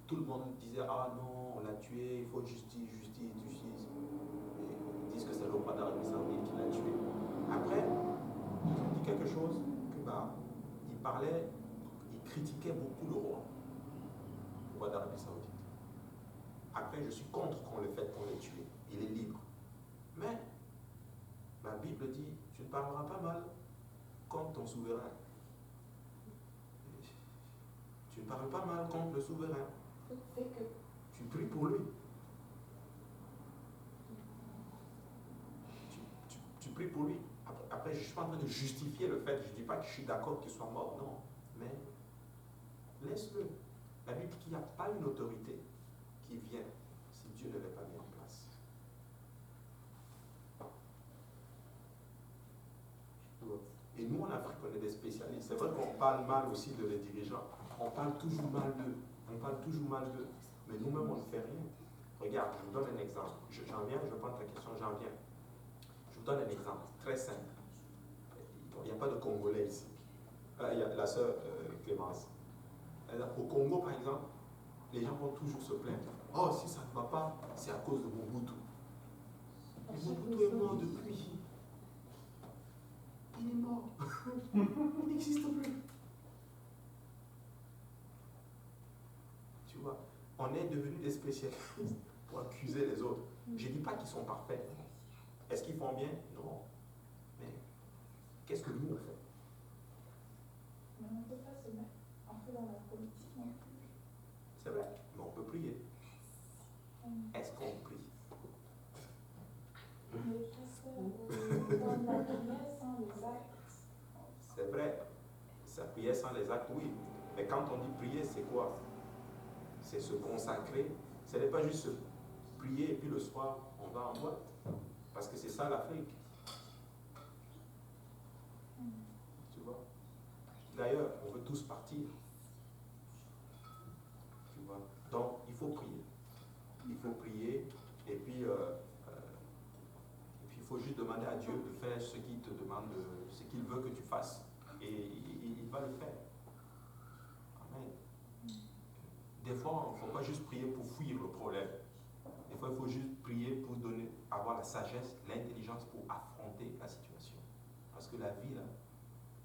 tout le monde disait ah non, on l'a tué, il faut justice. Et ils disent que c'est le roi d'Arabie Saoudite qui l'a tué. Après, ils ont dit quelque chose que il critiquait beaucoup le roi d'Arabie Saoudite. Après, je suis contre le fait qu'on l'ait tué. Il est libre. Mais ma Bible dit, tu ne parleras pas mal contre ton souverain. Tu ne parles pas mal contre le souverain. Tu pries pour lui. Tu pries pour lui. Après, je ne suis pas en train de justifier le fait, je ne dis pas que je suis d'accord qu'il soit mort, non. Mais laisse-le. La Bible dit qu'il n'y a pas une autorité qui vient si Dieu ne l'avait pas mis en place. Et nous, en Afrique, on est des spécialistes. C'est vrai qu'on parle mal aussi de les dirigeants. On parle toujours mal d'eux. Mais nous-mêmes, on ne fait rien. Regarde, je vous donne un exemple. J'en viens, je vais prendre ta question, j'en viens. Je vous donne un exemple très simple. Il n'y a pas de Congolais ici. Il y a la sœur Clémence. Au Congo, par exemple, les gens vont toujours se plaindre. Oh, si ça ne va pas, c'est à cause de Mobutu. Mobutu est mort depuis. Il est mort. Il n'existe plus. Tu vois, on est devenus des spécialistes pour accuser les autres. Je ne dis pas qu'ils sont parfaits. Est-ce qu'ils font bien? Non. Mais qu'est-ce que nous on fait? Mais on ne peut pas se mettre un peu dans la politique non plus. C'est vrai, mais on peut prier. Est-ce qu'on prie? Mais dans la prière sans les actes. C'est vrai, sa prière sans les actes, oui. Mais quand on dit prier, c'est quoi? C'est se consacrer. Ce n'est pas juste se prier et puis le soir, on va en boîte. Parce que c'est ça l'Afrique. Tu vois? D'ailleurs, on veut tous partir. Tu vois? Donc, il faut prier. Il faut prier et puis il faut juste demander à Dieu de faire ce qu'il te demande, ce qu'il veut que tu fasses. Et il va le faire. Amen. Des fois, il ne faut pas juste prier pour fuir le problème. Des fois, il faut juste prier pour avoir la sagesse, l'intelligence pour affronter la situation. Parce que la vie,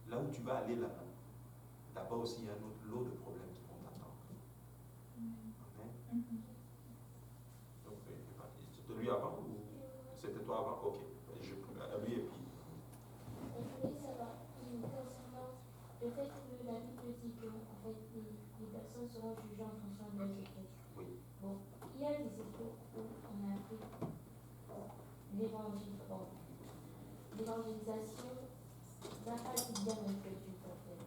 là où tu vas aller là, là-bas aussi, il y a un autre lot de problèmes qui vont t'attendre. Amen. Donc, c'était lui avant ou c'était toi avant? Ok. Lui et puis. Je voulais savoir, concernant le fait que la Bible dit que en fait, les personnes seront jugées en fonction de leurs écrits. Oui. Bon, il y a des époques où on a fait l'évangélisation n'a pas été bien introduite en fait.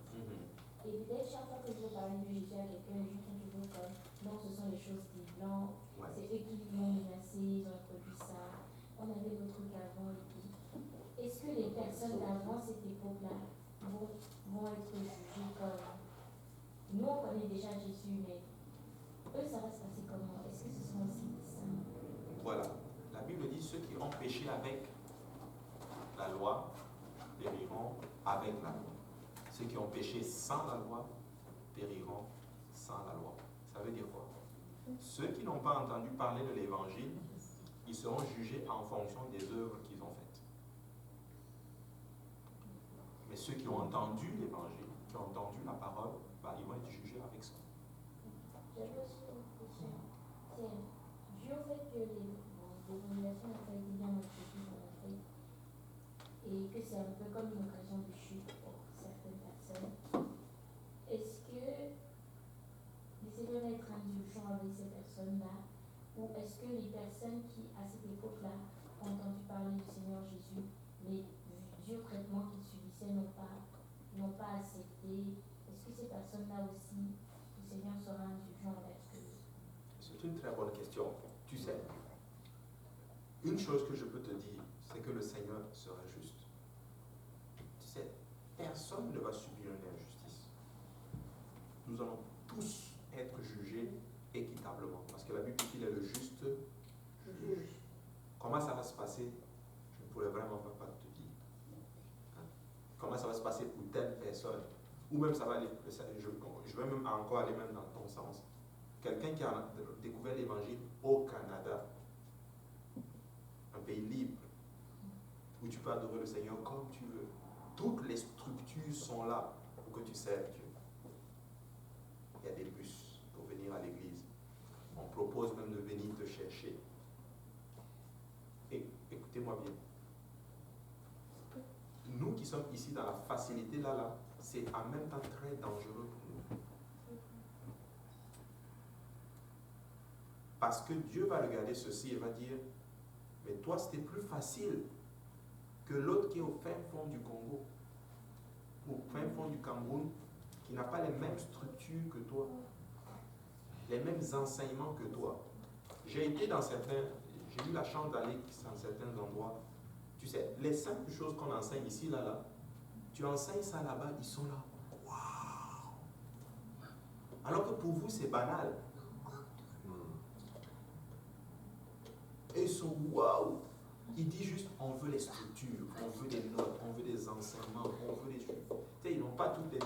Et peut-être chaque fois que je veux parler de Jésus à quelqu'un, les gens sont toujours comme non, ce sont les choses des blancs, c'est eux qui l'ont menacé, ils ont introduit ça, on avait d'autres trucs avant et tout. Est-ce que les personnes d'avant cette époque-là vont être jugées comme. Nous on connaît déjà Jésus, mais eux ça va se passer comment? Est-ce que ce sont aussi des saints? Voilà. La Bible dit ceux qui ont péché avec la loi périront avec la loi. Ceux qui ont péché sans la loi périront sans la loi. Ça veut dire quoi? Ceux qui n'ont pas entendu parler de l'évangile, ils seront jugés en fonction des œuvres qu'ils ont faites. Mais ceux qui ont entendu l'évangile, qui ont entendu la parole, ils vont être jugés avec ça. J'avais aussi une question. C'est dû au fait que l'évangélisation n'a pas été bien introduite en Afrique et que c'est un peu comme une occasion de chute pour certaines personnes. Est-ce que le Seigneur va être indulgent avec ces personnes-là, ou est-ce que les personnes qui, à cette époque-là, ont entendu parler du Seigneur Jésus, mais dû au traitement qu'ils subissaient, n'ont pas accepté? Est-ce que ces personnes-là aussi, le Seigneur sera indulgent avec eux? C'est une très bonne question. Tu sais, une chose que je peux te dire, c'est que le Seigneur sera juste. Tu sais, personne ne va subir une injustice. Nous allons tous être jugés équitablement. Parce que la Bible dit qu'il est le juste juge. Comment ça va se passer? Je ne pourrais vraiment pas te dire. Comment ça va se passer pour telle personne? Ou même ça va aller, je vais même encore aller même dans ton sens. Quelqu'un qui a découvert l'évangile au Canada, un pays libre, où tu peux adorer le Seigneur comme tu veux. Toutes les structures sont là pour que tu serves Dieu. Il y a des bus pour venir à l'église. On propose même de venir te chercher. Et écoutez-moi bien. Nous qui sommes ici dans la facilité là, c'est en même temps très dangereux pour nous. Parce que Dieu va regarder ceci et va dire, mais toi c'était plus facile que l'autre qui est au fin fond du Congo, ou au fin fond du Cameroun, qui n'a pas les mêmes structures que toi, les mêmes enseignements que toi. J'ai eu la chance d'aller dans certains endroits. Tu sais, les simples choses qu'on enseigne ici, là, tu enseignes ça là-bas, ils sont là. Waouh! Alors que pour vous, c'est banal. Et ils sont waouh! Il dit juste, on veut les structures, on veut des notes, on veut des enseignements, on veut des choses. Tu sais, ils n'ont pas toutes les...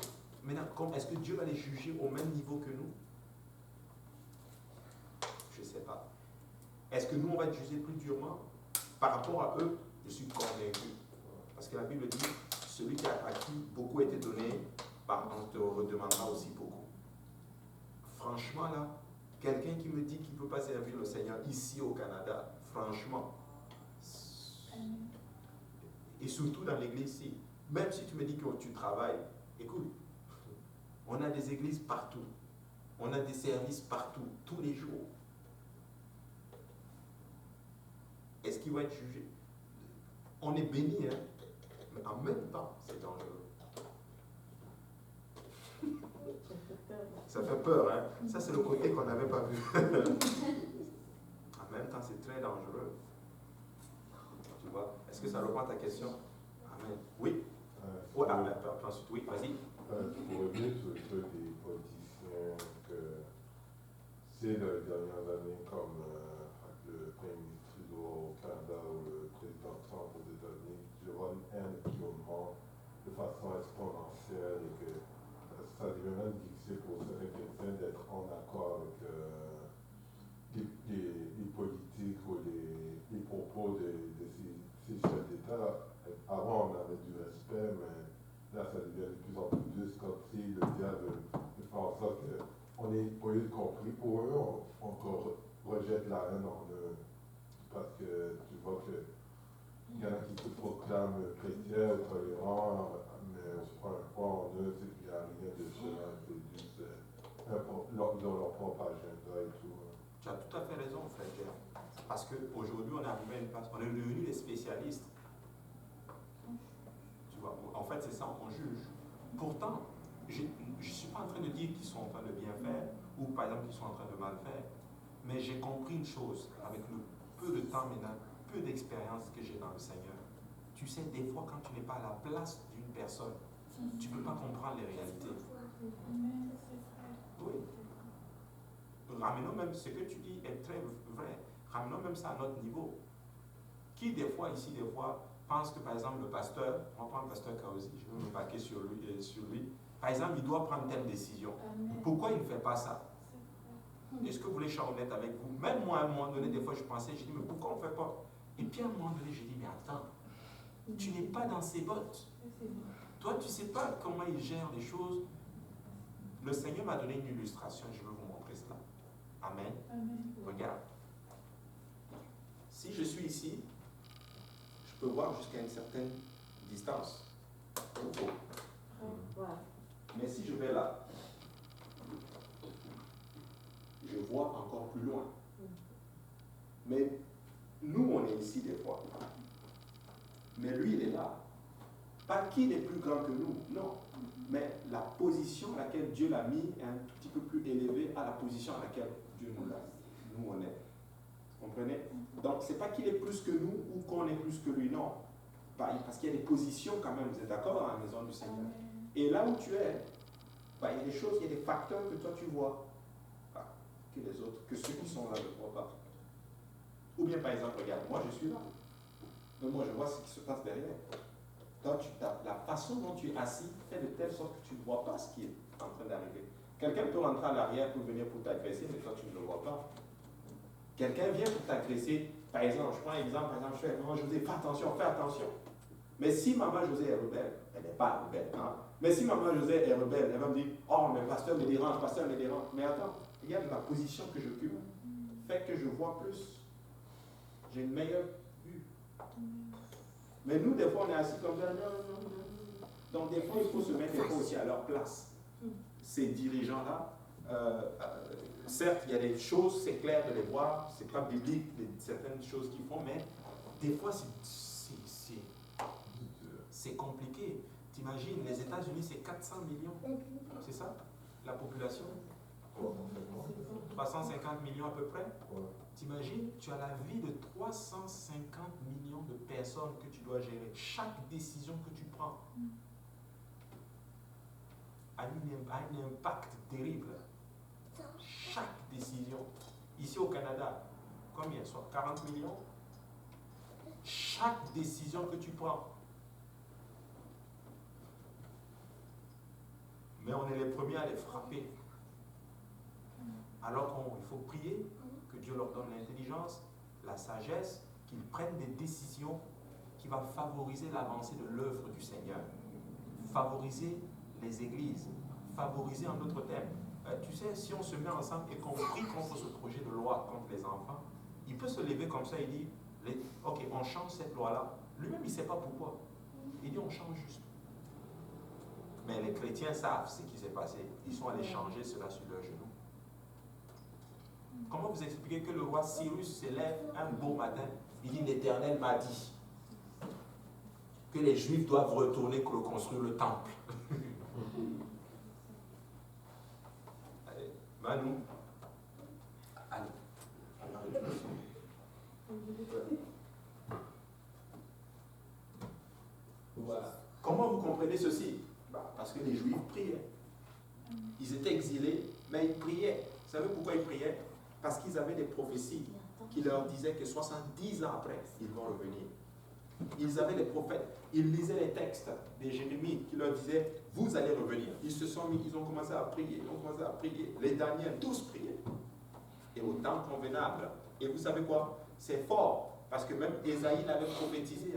Maintenant, est-ce que Dieu va les juger au même niveau que nous? Je ne sais pas. Est-ce que nous, on va être jugés plus durement? Par rapport à eux, je suis convaincu. Parce que la Bible dit, celui qui a acquis beaucoup a été donné, on te redemandera aussi beaucoup. Franchement, là, quelqu'un qui me dit qu'il ne peut pas servir le Seigneur ici au Canada, franchement, et surtout dans l'église ici, même si tu me dis que tu travailles, écoute, on a des églises partout, on a des services partout, tous les jours. Est-ce qu'il va être jugé? On est béni, hein? Mais en même temps, c'est dangereux. Ça fait peur, hein? Ça, c'est le côté qu'on n'avait pas vu. En même temps, c'est très dangereux. Tu vois? Est-ce que ça répond à ta question? Amen. Oui? Ensuite, oui, vas-y. Pour revenir sur le truc des politiciens, que c'est dans les dernières années comme le Premier ministre Trudeau au Canada ou le président Trump aux États-Unis, je vois une haine qui augmente de façon exponentielle et que ça devient même difficile pour certains chrétiens d'être en accord avec les politiques ou les propos de ces chefs d'État. Avant, on avait du respect, mais là, ça devient de plus en plus juste comme si le diable de faire en sorte qu'on est, au lieu de compris pour eux, on rejette la haine en eux. Parce que tu vois que il y en a qui se proclament chrétiens ou tolérants, mais on se prend un point en eux, c'est qu'il n'y a rien de cela, c'est juste leur propre agenda et tout. Tu as tout à fait raison, frère Pierre. Parce qu'aujourd'hui, on est arrivé à une place, on est devenus des spécialistes. Tu vois, en fait, c'est ça, on juge. Pourtant, je ne suis pas en train de dire qu'ils sont en train de bien faire, ou par exemple qu'ils sont en train de mal faire. Mais j'ai compris une chose, avec le peu de temps maintenant, peu d'expérience que j'ai dans le Seigneur. Tu sais, des fois, quand tu n'es pas à la place d'une personne, tu ne peux pas comprendre les réalités. Oui. Ramenons même ce que tu dis est très vrai. Ramenons même ça à notre niveau. Qui, des fois, ici, des fois, pense que, par exemple, le pasteur, on prend le pasteur Kaosi, je vais me baquer sur lui. Par exemple, il doit prendre telle décision. Pourquoi il ne fait pas ça? Est-ce que vous voulez être honnête avec vous? Même moi, à un moment donné, des fois, je pensais, je dis, mais pourquoi on ne fait pas? Et puis, à un moment donné, je dis, mais attends, tu n'es pas dans ses bottes. Toi, tu ne sais pas comment il gère les choses. Le Seigneur m'a donné une illustration, je veux vous montrer cela. Amen. Regarde. Si je suis ici, je peux voir jusqu'à une certaine distance. Mais si je vais là, je vois encore plus loin. Mais nous, on est ici des fois. Mais lui, il est là. Pas qu'il est plus grand que nous, non. Mais la position à laquelle Dieu l'a mis est un tout petit peu plus élevée à la position à laquelle Dieu nous l'a. Nous, on est. Vous comprenez? Donc, ce n'est pas qu'il est plus que nous ou qu'on est plus que lui, non. Parce qu'il y a des positions quand même, vous êtes d'accord, dans la maison du Seigneur. Et là où tu es, il y a des choses, il y a des facteurs que toi tu vois, que les autres, que ceux qui sont là ne voient pas. Ou bien par exemple, regarde, moi je suis là. Mais moi je vois ce qui se passe derrière. Toi, la façon dont tu es assis fait de telle sorte que tu ne vois pas ce qui est en train d'arriver. Quelqu'un peut rentrer à l'arrière pour venir pour t'agresser, mais toi tu ne le vois pas. Quelqu'un vient pour t'agresser, par exemple, je prends un exemple, je fais, maman José, fais attention. Mais si maman José est rebelle, elle n'est pas rebelle, hein? Mais si maman José est rebelle, elle va me dire, oh, mais pasteur me dérange. Mais attends, regarde la position que j'occupe, fait que je vois plus. J'ai une meilleure vue. Mais nous, des fois, on est assis comme ça. Donc, des fois, il faut se mettre des fois aussi à leur place. Ces dirigeants-là, certes, il y a des choses, c'est clair de les voir, c'est pas biblique, certaines choses qu'ils font, mais des fois, c'est compliqué. T'imagines, les États-Unis, c'est 400 millions. C'est ça, la population? 350 millions à peu près. T'imagines, tu as la vie de 350 millions de personnes que tu dois gérer. Chaque décision que tu prends a un impact terrible. Chaque décision. Ici au Canada, combien? Soit 40 millions. Chaque décision que tu prends. Mais on est les premiers à les frapper. Alors qu'il faut prier que Dieu leur donne l'intelligence, la sagesse, qu'ils prennent des décisions qui vont favoriser l'avancée de l'œuvre du Seigneur. Favoriser les églises. Favoriser en d'autres termes. Tu sais, si on se met ensemble et qu'on prie contre ce projet de loi contre les enfants, il peut se lever comme ça et dire, ok, on change cette loi-là. Lui-même, il ne sait pas pourquoi. Il dit, on change juste. Mais les chrétiens savent ce qui s'est passé. Ils sont allés changer cela sur leurs genoux. Comment vous expliquez que le roi Cyrus se lève un beau matin, il dit, l'Éternel m'a dit que les Juifs doivent retourner construire le temple. Allez, Manu. Allez. Voilà. Comment vous comprenez ceci? Parce que les Juifs priaient. Ils étaient exilés, mais ils priaient. Vous savez pourquoi ils priaient? Parce qu'ils avaient des prophéties qui leur disaient que 70 ans après, ils vont revenir. Ils avaient des prophètes. Ils lisaient les textes de Jérémie qui leur disaient, vous allez revenir. Ils ont commencé à prier, Les Daniels, tous priaient. Et au temps convenable. Et vous savez quoi? C'est fort. Parce que même Ésaïe avait prophétisé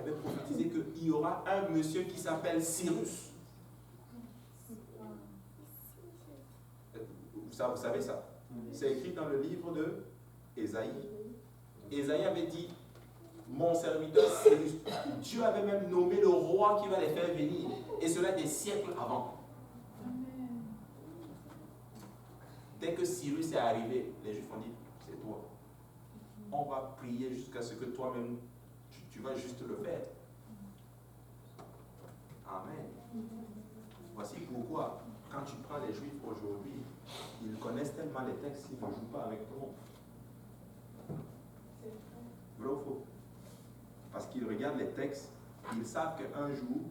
qu'il y aura un monsieur qui s'appelle Cyrus. Ça, vous savez ça. C'est écrit dans le livre de Ésaïe. Ésaïe avait dit, mon serviteur Cyrus, Dieu avait même nommé le roi qui va les faire venir, et cela des siècles avant. Dès que Cyrus est arrivé, les Juifs ont dit, c'est toi. On va prier jusqu'à ce que toi-même, tu vas juste le faire. Amen. Voici pourquoi, quand tu prends les Juifs aujourd'hui, ils connaissent tellement les textes qu'ils ne jouent pas avec toi. Vrai ou faux? Parce qu'ils regardent les textes, ils savent qu'un jour,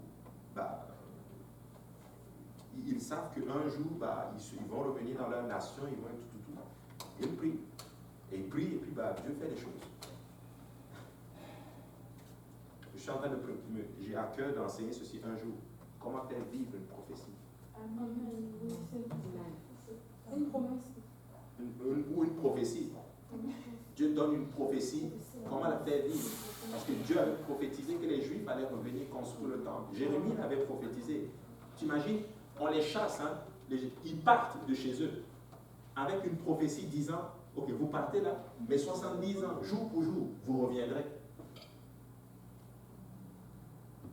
ils vont revenir dans leur nation, ils vont être tout. Ils prient. Et ils prient, et puis Dieu fait des choses. Je suis en train de prier, j'ai à cœur d'enseigner ceci un jour. Comment faire vivre une prophétie. Une promesse. Ou une prophétie. Dieu donne une prophétie, comment la faire vivre? Parce que Dieu avait prophétisé que les Juifs allaient revenir construire le temple. Jérémie l'avait prophétisé. Tu imagines, on les chasse, hein? Ils partent de chez eux avec une prophétie disant, ok, vous partez là, mais 70 ans, jour pour jour, vous reviendrez.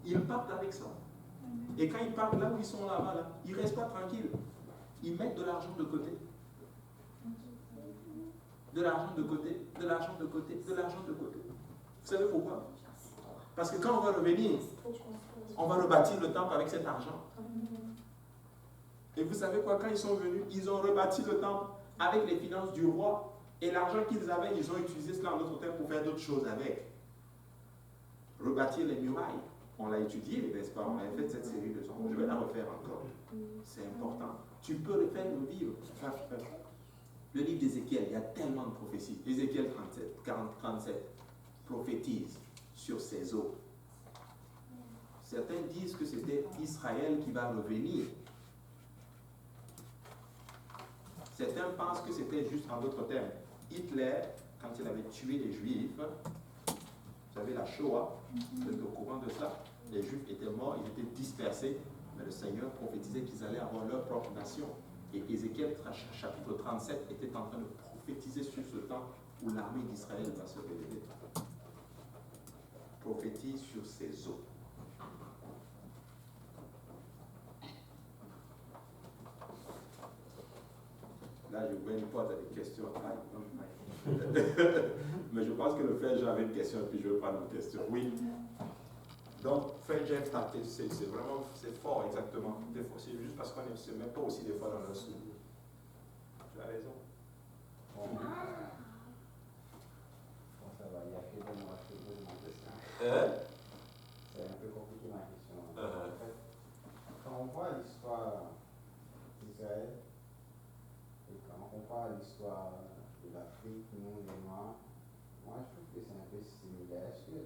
Ils partent avec ça. Et quand ils partent là où ils sont là-bas, là, ils ne restent pas tranquilles. Ils mettent de l'argent de côté. De l'argent de côté, de l'argent de côté, de l'argent de côté. Vous savez pourquoi? Parce que quand on va revenir, on va rebâtir le temple avec cet argent. Et vous savez quoi? Quand ils sont venus, ils ont rebâti le temple avec les finances du roi. Et l'argent qu'ils avaient, ils ont utilisé cela en notre terre pour faire d'autres choses avec. Rebâtir les murailles. On l'a étudié, n'est-ce pas? On a fait cette série de sons. Je vais la refaire encore. C'est important. Tu peux le faire revivre. Le livre d'Ézéchiel, il y a tellement de prophéties. Ézéchiel 37 prophétise sur ces eaux. Certains disent que c'était Israël qui va revenir. Certains pensent que c'était juste en d'autres termes. Hitler, quand il avait tué les Juifs, vous savez, la Shoah, vous êtes au courant de ça, les Juifs étaient morts, ils étaient dispersés, mais le Seigneur prophétisait qu'ils allaient avoir leur propre nation. Et Ézéchiel, chapitre 37, était en train de prophétiser sur ce temps où l'armée d'Israël va se révéler. Prophétise sur ces eaux. Là, je vois une porte avec des questions. Mais je pense que le frère Jean avait une question, puis je vais prendre une question. Oui. Donc, frère Jean, c'est vraiment, c'est fort, exactement. Des fois, c'est juste parce qu'on ne se met pas aussi des fois dans le souvenir. Tu as raison. Bon, ça va, il y a que de moi qui pose ma question. C'est un peu compliqué ma question. En fait, quand on voit l'histoire d'Israël, et quand on compare l'histoire de l'Afrique, nous, les Noirs, moi je trouve que c'est un peu similaire. Est-ce que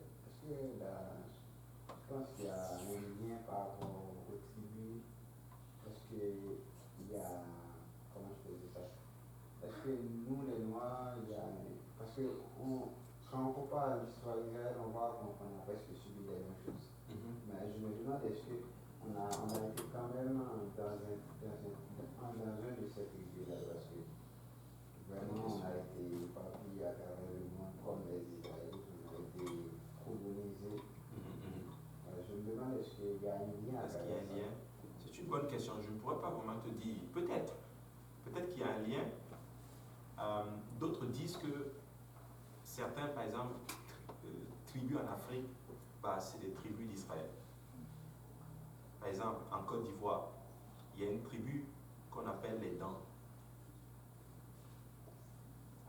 je pense qu'il y a un lien par rapport aux tribus? Est-ce qu'il y a, comment je peux dire ça? Est-ce que nous, les Noirs, il y a, parce que quand on compare l'histoire d'Israël, on voit qu'on a presque subi les mêmes choses. Mais je me demande, est-ce qu'on a été quand même dans un de ces tribus-là, parce que vraiment on a été éparpillés à travers le monde comme les Israélites, on a été colonisés. Je me demande, est-ce qu'il y a un lien à travers ça? C'est une bonne question. Je ne pourrais pas vraiment te dire. Peut-être. Peut-être qu'il y a un lien. D'autres disent que certains, par exemple, tribus en Afrique, c'est des tribus d'Israël. Par exemple, en Côte d'Ivoire, il y a une tribu qu'on appelle les Dents.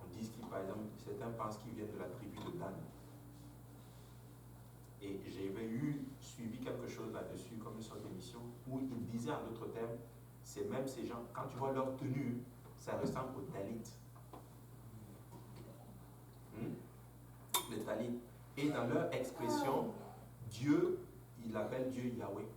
On dit qu'ils, par exemple, certains pensent qu'ils viennent de la tribu de Dan. Et j'avais suivi quelque chose là-dessus, comme une sorte d'émission, où ils disaient en d'autres termes, c'est même ces gens, quand tu vois leur tenue, ça ressemble aux Dalits. Les Dalits. Et dans leur expression, Dieu, il l'appelle Dieu Yahweh.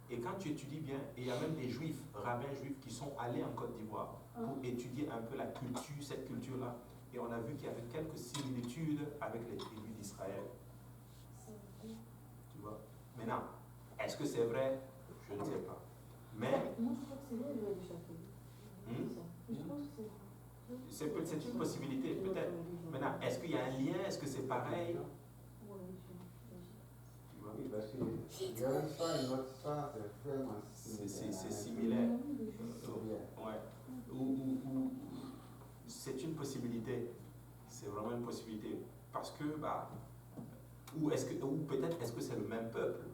Et quand tu étudies bien, et il y a même des juifs, rabbins juifs, qui sont allés en Côte d'Ivoire pour étudier un peu la culture, cette culture-là. Et on a vu qu'il y avait quelques similitudes avec les tribus d'Israël. Tu vois? Maintenant, est-ce que c'est vrai? Je ne sais pas. Mais. Moi, je crois que c'est vrai, le château. Je pense que C'est une possibilité, peut-être. Maintenant, est-ce qu'il y a un lien? Est-ce que c'est pareil? Tu vois? Oui, parce que leur histoire et notre histoire, c'est vraiment C'est similaire. Ouais. Ou c'est une possibilité. C'est vraiment une possibilité. Parce que, ou peut-être est-ce que c'est le même peuple?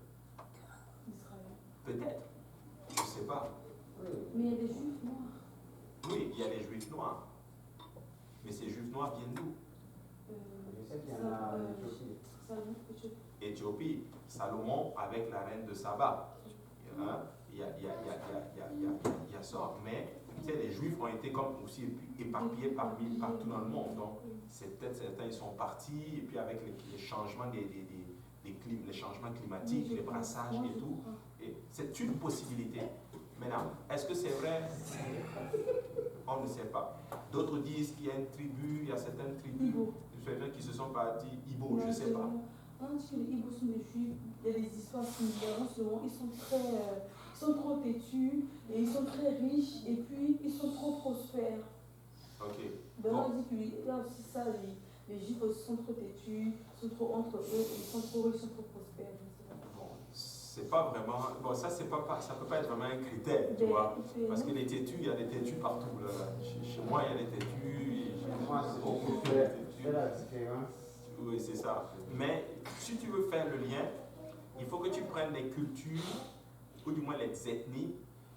Peut-être. Je ne sais pas. Mais il y a des juifs noirs. Oui, il y a les juifs noirs. Mais ces juifs noirs viennent d'où? Je sais qu'il y en a en Éthiopie. Éthiopie, Salomon avec la reine de Saba. Hein? Il y a ça. Mais tu sais, les juifs ont été comme aussi éparpillés partout dans le monde. Donc, c'est peut-être certains, ils sont partis, et puis avec les changements les changements climatiques, les brassages et tout. Et c'est une possibilité. Maintenant, est-ce que c'est vrai? On ne sait pas. D'autres disent qu'il y a une tribu, il y a certaines tribus, certains qui se sont partis Ibo, je ne sais pas. On dit que les Ibo sont des juifs, il y a des histoires similaires. En ce moment, ils sont trop têtus, et ils sont très riches, et puis ils sont trop prospères. Ok. Ben, on dit qu'il y a aussi ça, les juifs aussi sont trop têtus, sont trop entre eux, ils sont trop riches, ils sont trop prospères. C'est pas vraiment. Bon, ça peut pas être vraiment un critère, tu vois. Parce que les têtus, il y a des têtus partout. Là. Chez moi, il y a des têtus. Chez moi, c'est la différence. Oui, c'est ça. Mais si tu veux faire le lien, il faut que tu prennes les cultures, ou du moins les ethnies,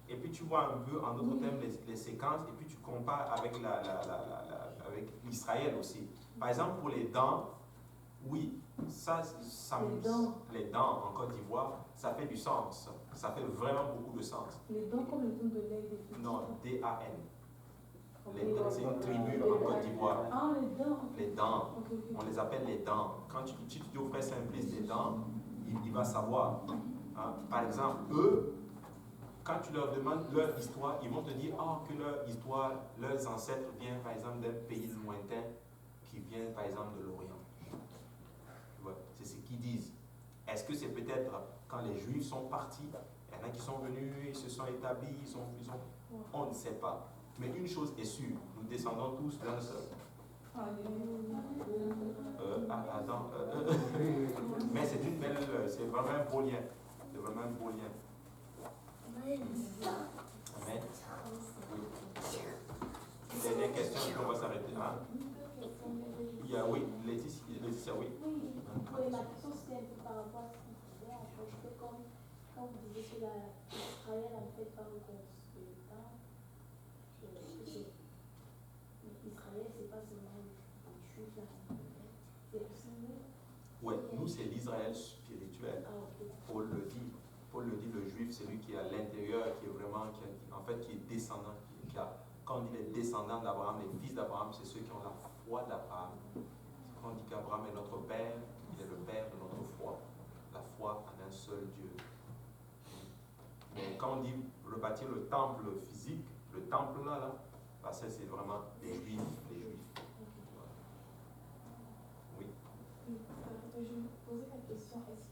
et puis tu vois un peu, en d'autres termes, les séquences, et puis tu compares avec avec l'Israël aussi. Par exemple, pour les dents, oui, les dents en Côte d'Ivoire, ça fait du sens. Ça fait vraiment beaucoup de sens. Les dents comme les dents de lait. Non, D-A-N. Les dents, c'est une tribu en Côte d'Ivoire. Ah, les dents. Les dents, Okay. on les appelle les dents. Quand tu dis au frère Simplice des dents, il va savoir. Hein? Par exemple, eux, quand tu leur demandes leur histoire, ils vont te dire que leur histoire, leurs ancêtres viennent par exemple d'un pays lointain qui vient par exemple de l'Orient. C'est ce qu'ils disent. Est-ce que c'est peut-être quand les Juifs sont partis, il y en a qui sont venus, ils se sont établis, on ne sait pas. Mais une chose est sûre, nous descendons tous d'un seul. Mais c'est vraiment un beau lien. C'est vraiment un beau lien. Amen. Dernière question, puis on va s'arrêter là. Il y a, oui, Laetitia, oui. Oui, la question c'était un peu par rapport à ce qu'il disait. En fait, c'est comme quand vous disiez que Israël en fait pas reconstruit le temps. Israël, c'est pas seulement les Juifs là, c'est aussi nous. Oui, nous c'est l'Israël spirituel. Paul le dit. Paul le dit, le juif, c'est lui qui est à l'intérieur, qui est vraiment, qui est descendant, quand on dit les descendants d'Abraham, les fils d'Abraham, c'est ceux qui ont la foi d'Abraham. Quand on dit qu'Abraham est notre père, il est le père de notre foi. La foi en un seul Dieu. Mais quand on dit rebâtir le temple physique, le temple là, ça c'est vraiment les juifs, Oui. Je vais me poser la question, est-ce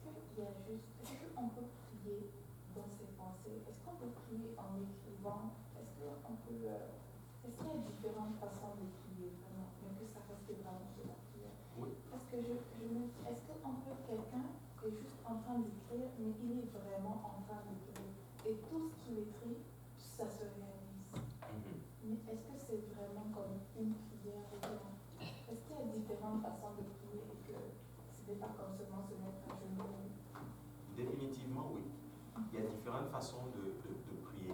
qu'on peut prier dans ses pensées? Est-ce qu'on peut prier en écrivant? Est-ce qu'il y a différentes façons de prier vraiment, mais que ça reste vraiment de la prière? Oui. Parce que est-ce qu'on peut, quelqu'un est juste en train d'écrire, mais il est vraiment en train d'écrire, et tout ce qu'il écrit, ça se réalise. Mais est-ce que c'est vraiment comme une prière? Est-ce qu'il y a différentes façons de prier et que ce n'est pas comme seulement se mettre à genoux? Définitivement, oui. Il y a différentes façons de prier.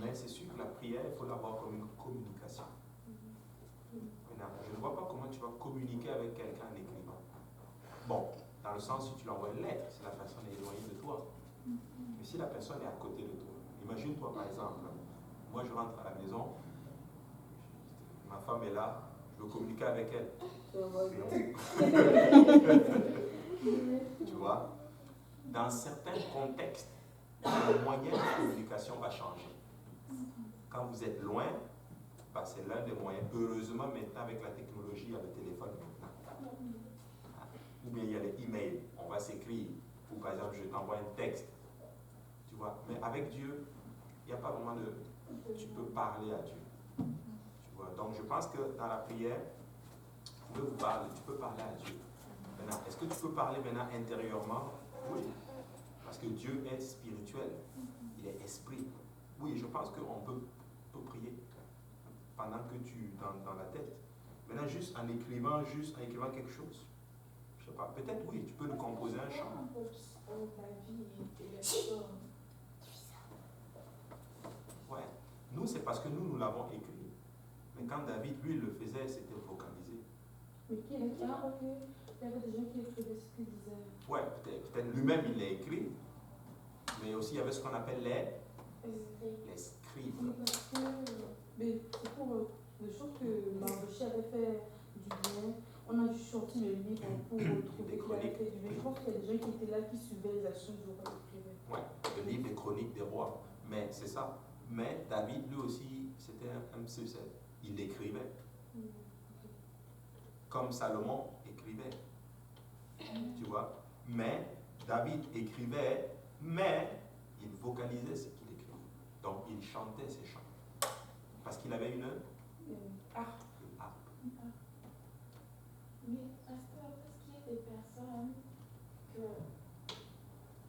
Mais c'est sûr que la prière, il faut l'avoir comme une communication. Maintenant, je ne vois pas comment tu vas communiquer avec quelqu'un en écrivant. Bon, dans le sens où tu lui envoies une lettre, si la personne est éloignée de toi. Mais si la personne est à côté de toi, imagine-toi par exemple, moi je rentre à la maison, ma femme est là, je veux communiquer avec elle. Tu vois? Dans certains contextes, le moyen de communication va changer. Quand vous êtes loin, c'est l'un des moyens. Heureusement, maintenant, avec la technologie, il y a le téléphone maintenant. Ou bien il y a les emails, on va s'écrire. Ou par exemple, je t'envoie un texte. Tu vois? Mais avec Dieu, il n'y a pas vraiment de... Tu peux parler à Dieu. Donc je pense que dans la prière, tu peux parler à Dieu. Maintenant, est-ce que tu peux parler maintenant intérieurement? Oui. Parce que Dieu est spirituel. Il est esprit. Oui, je pense qu'on peut prier pendant que tu dans la tête. Maintenant, juste en écrivant quelque chose. Je sais pas, peut-être oui, tu peux nous composer un chant. Ouais. Nous, c'est parce que nous l'avons écrit. Mais quand David, lui, le faisait, c'était vocalisé. Mais qui est il y avait des gens qui écrivaient ce qu'ils disaient. Ouais, peut-être lui-même, il l'a écrit. Mais aussi, il y avait ce qu'on appelle les scribes. Oui, parce que, mais c'est pour des choses que Mardoché avait fait du bien. On a juste sorti le livre pour trouver qu'il avait fait du bien. Je pense qu'il y a des gens qui étaient là qui suivaient les actions du roi et écrivaient. Ouais, le livre des chroniques des rois. Mais c'est ça. Mais David, lui aussi, c'était un succès. Il écrivait. Comme Salomon écrivait. Tu vois? Mais David écrivait, mais il vocalisait ce qu'il écrivait. Donc il chantait ses chants. Parce qu'il avait une harpe. Mais parce qu'il y a des personnes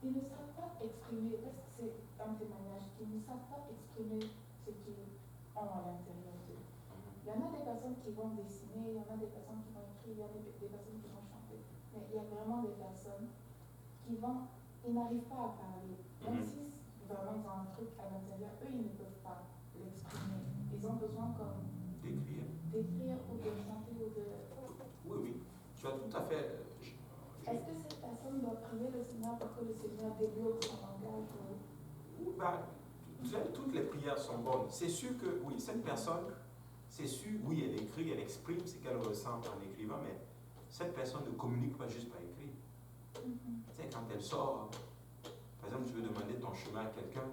qui ne savent pas exprimer, parce que c'est un témoignage, qui ne savent pas exprimer ce qu'ils ont à l'intérieur d'eux. Il y en a des personnes qui vont dessiner, il y en a des personnes qui vont écrire, il y en a des personnes qui vont chanter. Mais il y a vraiment des personnes ils n'arrivent pas à parler. Même si vraiment ils ont un truc à l'intérieur, eux ils ne peuvent pas l'exprimer. Ils ont besoin comme d'écrire ou de chanter ou de... Oui, tu as tout à fait... Est-ce que cette personne doit prier le Seigneur pour que le Seigneur débloque son langage toutes les prières sont bonnes. C'est sûr que, oui, cette personne, c'est sûr, oui, elle écrit, elle exprime ce qu'elle ressent en écrivant, mais cette personne ne communique pas juste par écrit. Tu sais, quand elle sort, par exemple, tu veux demander ton chemin à quelqu'un,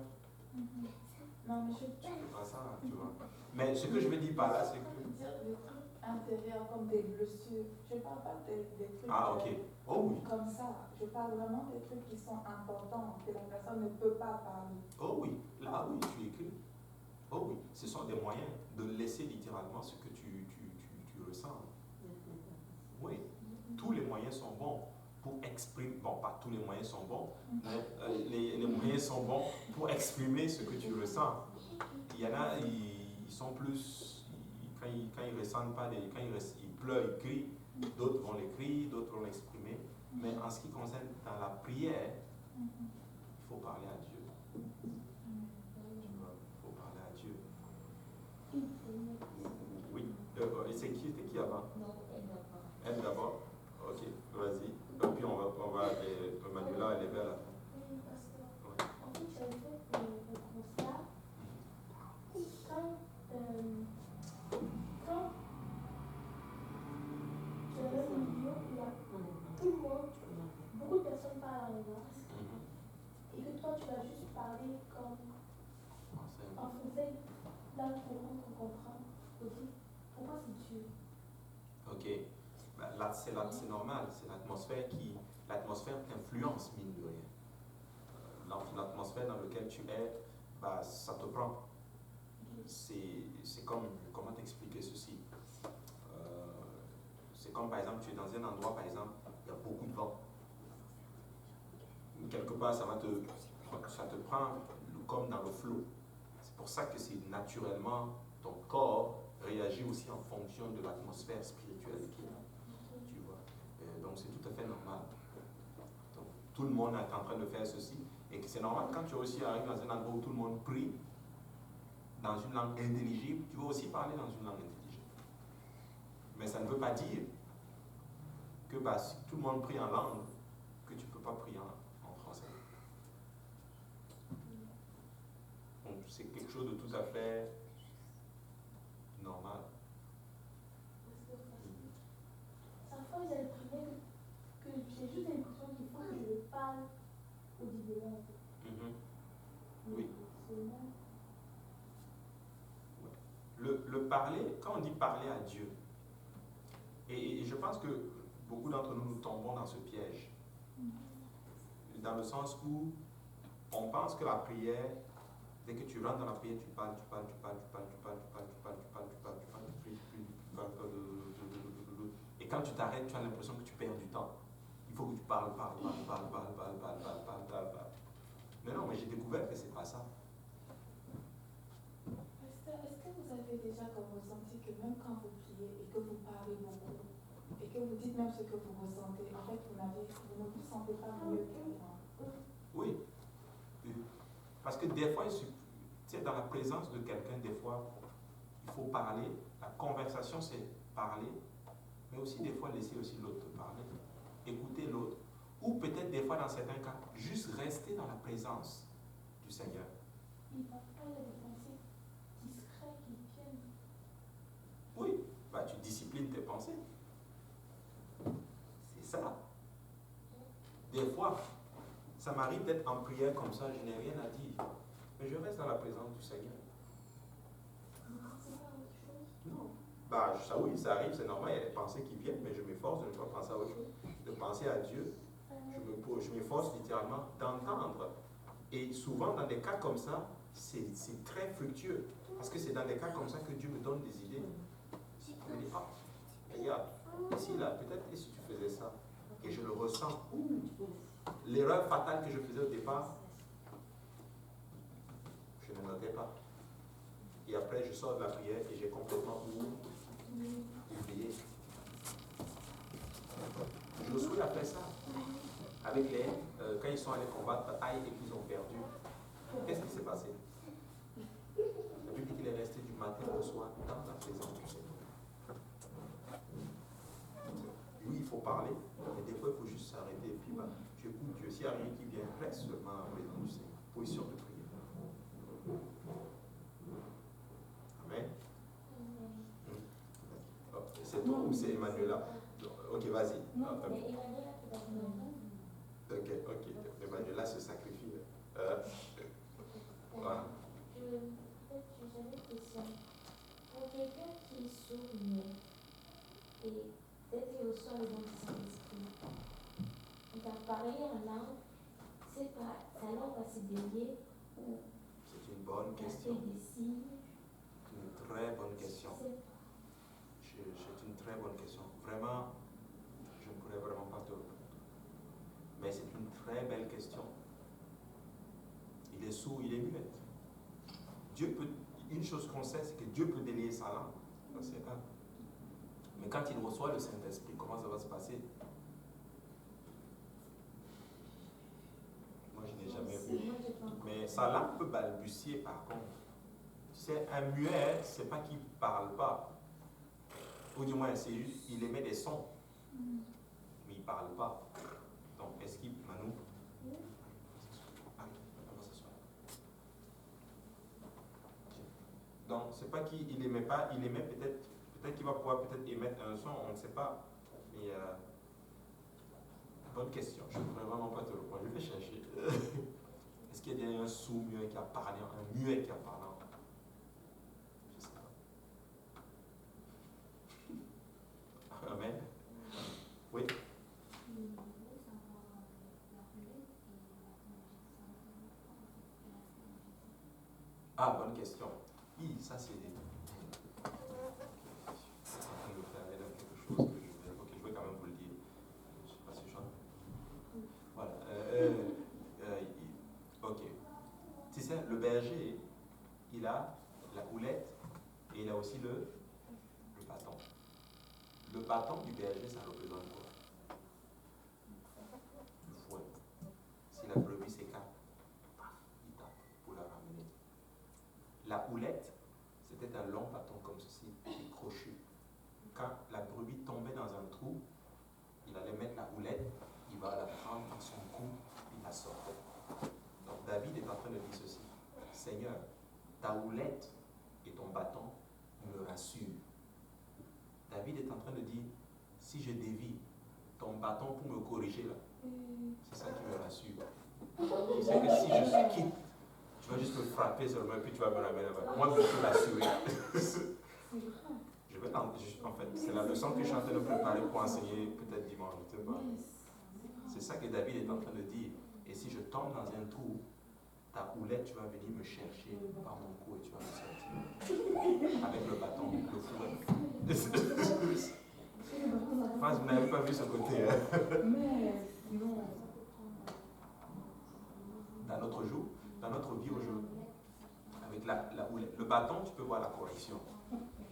non, mais je fais pas ça, tu vois. Mais ce que je veux dire par là, c'est que... dire des trucs intérieurs comme des blessures. Je ne parle pas des trucs comme ça. Je parle vraiment des trucs qui sont importants, que la personne ne peut pas parler. Oh oui, là oui, tu écris. Oh oui, ce sont des moyens de laisser littéralement ce que tu ressens. Oui, tous les moyens sont bons pour exprimer, bon, pas tous les moyens sont bons, mais les moyens sont bons pour exprimer ce que tu ressens. Il y en a, ils sont plus, quand ils ressentent pas, quand ils pleurent, ils crient, d'autres vont l'écrire, d'autres vont l'exprimer. Mais en ce qui concerne dans la prière, il faut parler à Dieu. Il faut parler à Dieu. Oui. C'était qui avant? Non, elle d'abord. Elle d'abord? Ok, vas-y. Et puis on va Manuela, elle est belle. Oui, parce que en fait, j'avais fait le constat quand tu avais un milieu où il y a tout le monde, beaucoup de personnes parlent en langue, et que toi tu vas juste parler comme en français, là tout le monde comprend. Ok, pour moi c'est Dieu. Ok. Ben, là, c'est normal, c'est l'atmosphère influence, mine de rien. L'atmosphère dans laquelle tu es, bah, ça te prend. C'est comme, comment t'expliquer ceci? C'est comme par exemple, tu es dans un endroit, par exemple, il y a beaucoup de vent. Quelque part, ça te prend comme dans le flot. C'est pour ça que c'est naturellement, ton corps réagit aussi en fonction de l'atmosphère spirituelle qui est là. Tu vois. Donc c'est tout à fait normal. Donc, tout le monde est en train de faire ceci. Et que c'est normal quand tu aussi arrives dans un endroit où tout le monde prie, dans une langue intelligible, tu vas aussi parler dans une langue intelligible. Mais ça ne veut pas dire que bah, si tout le monde prie en langue, que tu ne peux pas prier en français. Donc c'est quelque chose de tout à fait normal. Parfois, ils avaient prié que j'ai juste l'impression qu'il faut que je parle audiblement. Oui. Le parler, quand on dit parler à Dieu, et je pense que beaucoup d'entre nous tombons dans ce piège, dans le sens où on pense que la prière, dès que tu rentres dans la prière, tu parles, tu pries. Et quand tu t'arrêtes, tu as l'impression que tu perds du temps. Il faut que tu parles. Mais non, mais j'ai découvert que c'est pas ça. Pasteur, est-ce que vous avez déjà comme ressenti que même quand vous priez et que vous parlez beaucoup et que vous dites même ce que vous ressentez, en fait, vous ne vous sentez pas mieux que Oui. Parce que des fois, tu sais, dans la présence de quelqu'un, des fois, il faut parler. La conversation, c'est parler. Mais aussi, des fois, laisser aussi l'autre parler. Écouter l'autre. Ou peut-être, des fois, dans certains cas, juste rester dans la présence du Seigneur. Il parfois, il y a des pensées discrètes qui viennent. Oui, bah, tu disciplines tes pensées. C'est ça. Des fois, ça m'arrive d'être en prière comme ça, je n'ai rien à dire. Mais je reste dans la présence du Seigneur. Vous pensez pas à autre chose? Non. Bah, ça oui, ça arrive, c'est normal, il y a des pensées qui viennent, mais je m'efforce de ne pas penser à autre chose. De penser à Dieu. Je m'efforce littéralement d'entendre. Et souvent, dans des cas comme ça, c'est très fructueux. Parce que c'est dans des cas comme ça que Dieu me donne des idées. Il me dit, ah, regarde, ici, là, peut-être et si tu faisais ça. Et je le ressens. L'erreur fatale que je faisais au départ, je ne notais pas. Et après, je sors de la prière et j'ai complètement oublié. Josué a fait ça. Avec les, quand ils sont allés combattre Aïe et qu'ils ont perdu, qu'est-ce qui s'est passé? La Bible dit qu'il est resté du matin au soir dans la présence du Seigneur. Oui, il faut parler, mais des fois, il faut juste s'arrêter et puis bah, tu écoutes Dieu. S'il n'y a rien qui vient, reste seulement en présence du Seigneur. Position de prière. Amen. Oh, c'est toi ou c'est Emmanuela? Ok, vas-y. Non, mais Emmanuela qui va vous répondre. Ok. Emmanuela se sacrifie. Voilà. J'avais une question. Pour quelqu'un qui est sourd-muet et peut-être qu'il reçoit le don du Saint-Esprit, il va parler en langue, c'est pas, sa langue va se délier ou C'est une bonne il question. fait des signes. Une très bonne question. C'est une très bonne question. Vraiment, je ne pourrais vraiment pas te répondre. Mais c'est une très belle question. Il est sourd, il est muet. Dieu peut, une chose qu'on sait, c'est que Dieu peut délier sa langue. Ça, c'est un. Mais quand il reçoit le Saint-Esprit, comment ça va se passer? Moi, je n'ai jamais vu. Mais sa langue peut balbutier par contre. Tu sais, un muet, c'est pas qu'il ne parle pas. Ou du moins, c'est juste, il émet des sons. Mais il ne parle pas. Donc, est-ce qu'il, Manou? Ah, on va s'asseoir. Donc, c'est pas qu'il émet pas, il émet peut-être qu'il va pouvoir peut-être émettre un son, on ne sait pas. Mais, bonne question, je ne pourrais vraiment pas te répondre. Je vais chercher. Est-ce qu'il y a un sourd-muet qui a parlé, un muet qui a parlé? Je ne sais pas. Amen. Oui. Ah, bonne question. Oui, ça c'est. Je suis en train de faire quelque chose que je vais quand même vous le dire. Je ne sais pas si je. Voilà. Ok. Tu sais, le berger, il a la houlette et il a aussi le bâton. Le bâton du berger, ça représente quoi? Le fouet. Si la brebis s'écarte, il tape pour la ramener. La houlette, c'était un long bâton comme ceci, crochu. Quand la brebis tombait dans un trou, il allait mettre la houlette, il va la prendre dans son cou, il la sortait. Donc David est en train de dire ceci. Seigneur, ta houlette et ton bâton me rassurent. David est en train de dire, si je dévie, ton bâton pour me corriger là, c'est ça qui me rassure. Tu sais que si je quitte, tu vas juste me frapper seulement et puis tu vas me ramener là-bas. Moi, je peux l'assurer. Je vais en fait, c'est la leçon que je suis en train de préparer pour enseigner peut-être dimanche. C'est ça que David est en train de dire. Et si je tombe dans un trou, ta houlette, tu vas venir me chercher par mon cou et tu vas me sortir. Avec le bâton, le fouet. pense que vous n'avez pas vu ce côté. Hein. Mais sinon, Dans notre jour, dans notre vie aujourd'hui, avec la houlette. Le bâton, tu peux voir la correction.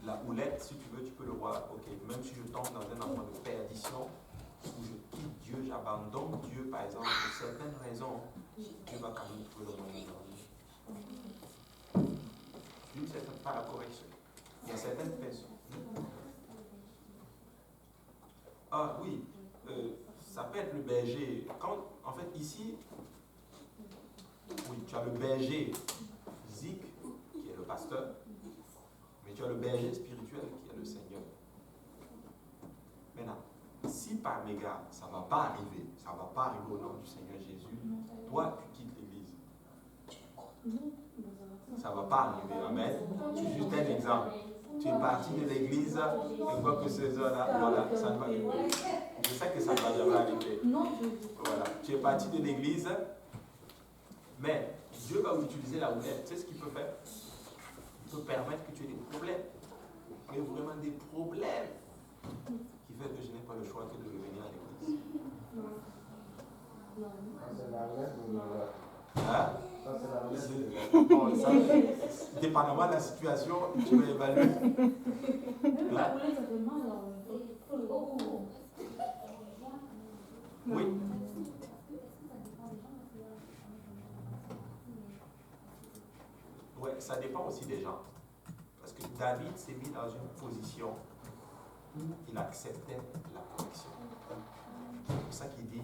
La houlette, si tu veux, tu peux le voir. Ok, même si je tombe dans un endroit de perdition, où je quitte Dieu, j'abandonne Dieu, par exemple, pour certaines raisons, Dieu va quand même trouver le moyen de revenir. D'une certaine part, la correction. Il y a certaines personnes. Ah oui, ça peut être le berger. En fait, ici, oui, tu as le berger Zik, qui est le pasteur, mais tu as le berger spirituel qui est le Seigneur. Maintenant, si par mégarde, ça ne va pas arriver, au nom du Seigneur Jésus, toi, tu quittes l'église. Ça ne va pas arriver, amen. C'est juste un exemple. Tu es parti de l'église et quoi que ces heures-là, voilà, ça ne va arriver. Je sais que ça ne va jamais arriver. Voilà, tu es parti de l'église, mais Dieu va utiliser la houlette. Tu sais ce qu'il peut faire? Il peut permettre que tu aies des problèmes. Mais vraiment des problèmes qui fait que je n'ai pas le choix que de revenir à l'église. C'est la lettre ou la... Hein? Ça, c'est la lettre. Bon, ça, dépendamment de la situation, tu vas évaluer. même la houlette, ça fait mal. Oui. Ouais, ça dépend aussi des gens. Parce que David s'est mis dans une position où il acceptait la correction. C'est pour ça qu'il dit,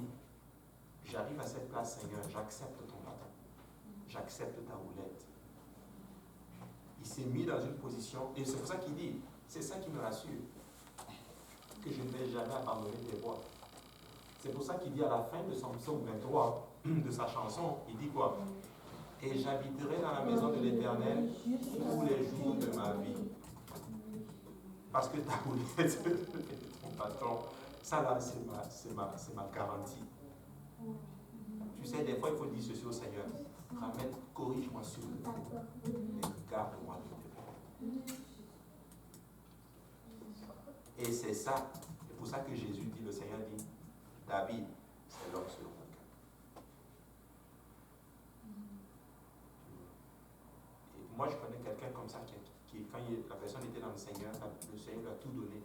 j'arrive à cette place, Seigneur, j'accepte ton bâton. J'accepte ta houlette. Il s'est mis dans une position, et c'est pour ça qu'il dit, c'est ça qui me rassure, que je ne vais jamais abandonner tes voies. C'est pour ça qu'il dit à la fin de son psaume 23, de sa chanson, il dit quoi? Et j'habiterai dans la maison de l'Éternel tous les jours de ma vie. Parce que ta houlette et ton bâton, ça là, c'est ma garantie. Tu sais, des fois, il faut dire ceci au Seigneur. Ramène, corrige-moi sur le coup, mais garde-moi de tes voies. Et c'est ça. C'est pour ça que Jésus dit, le Seigneur dit, David, c'est l'homme selon mon cœur. Et moi, je connais quelqu'un comme ça qui quand la personne était dans le Seigneur lui a tout donné.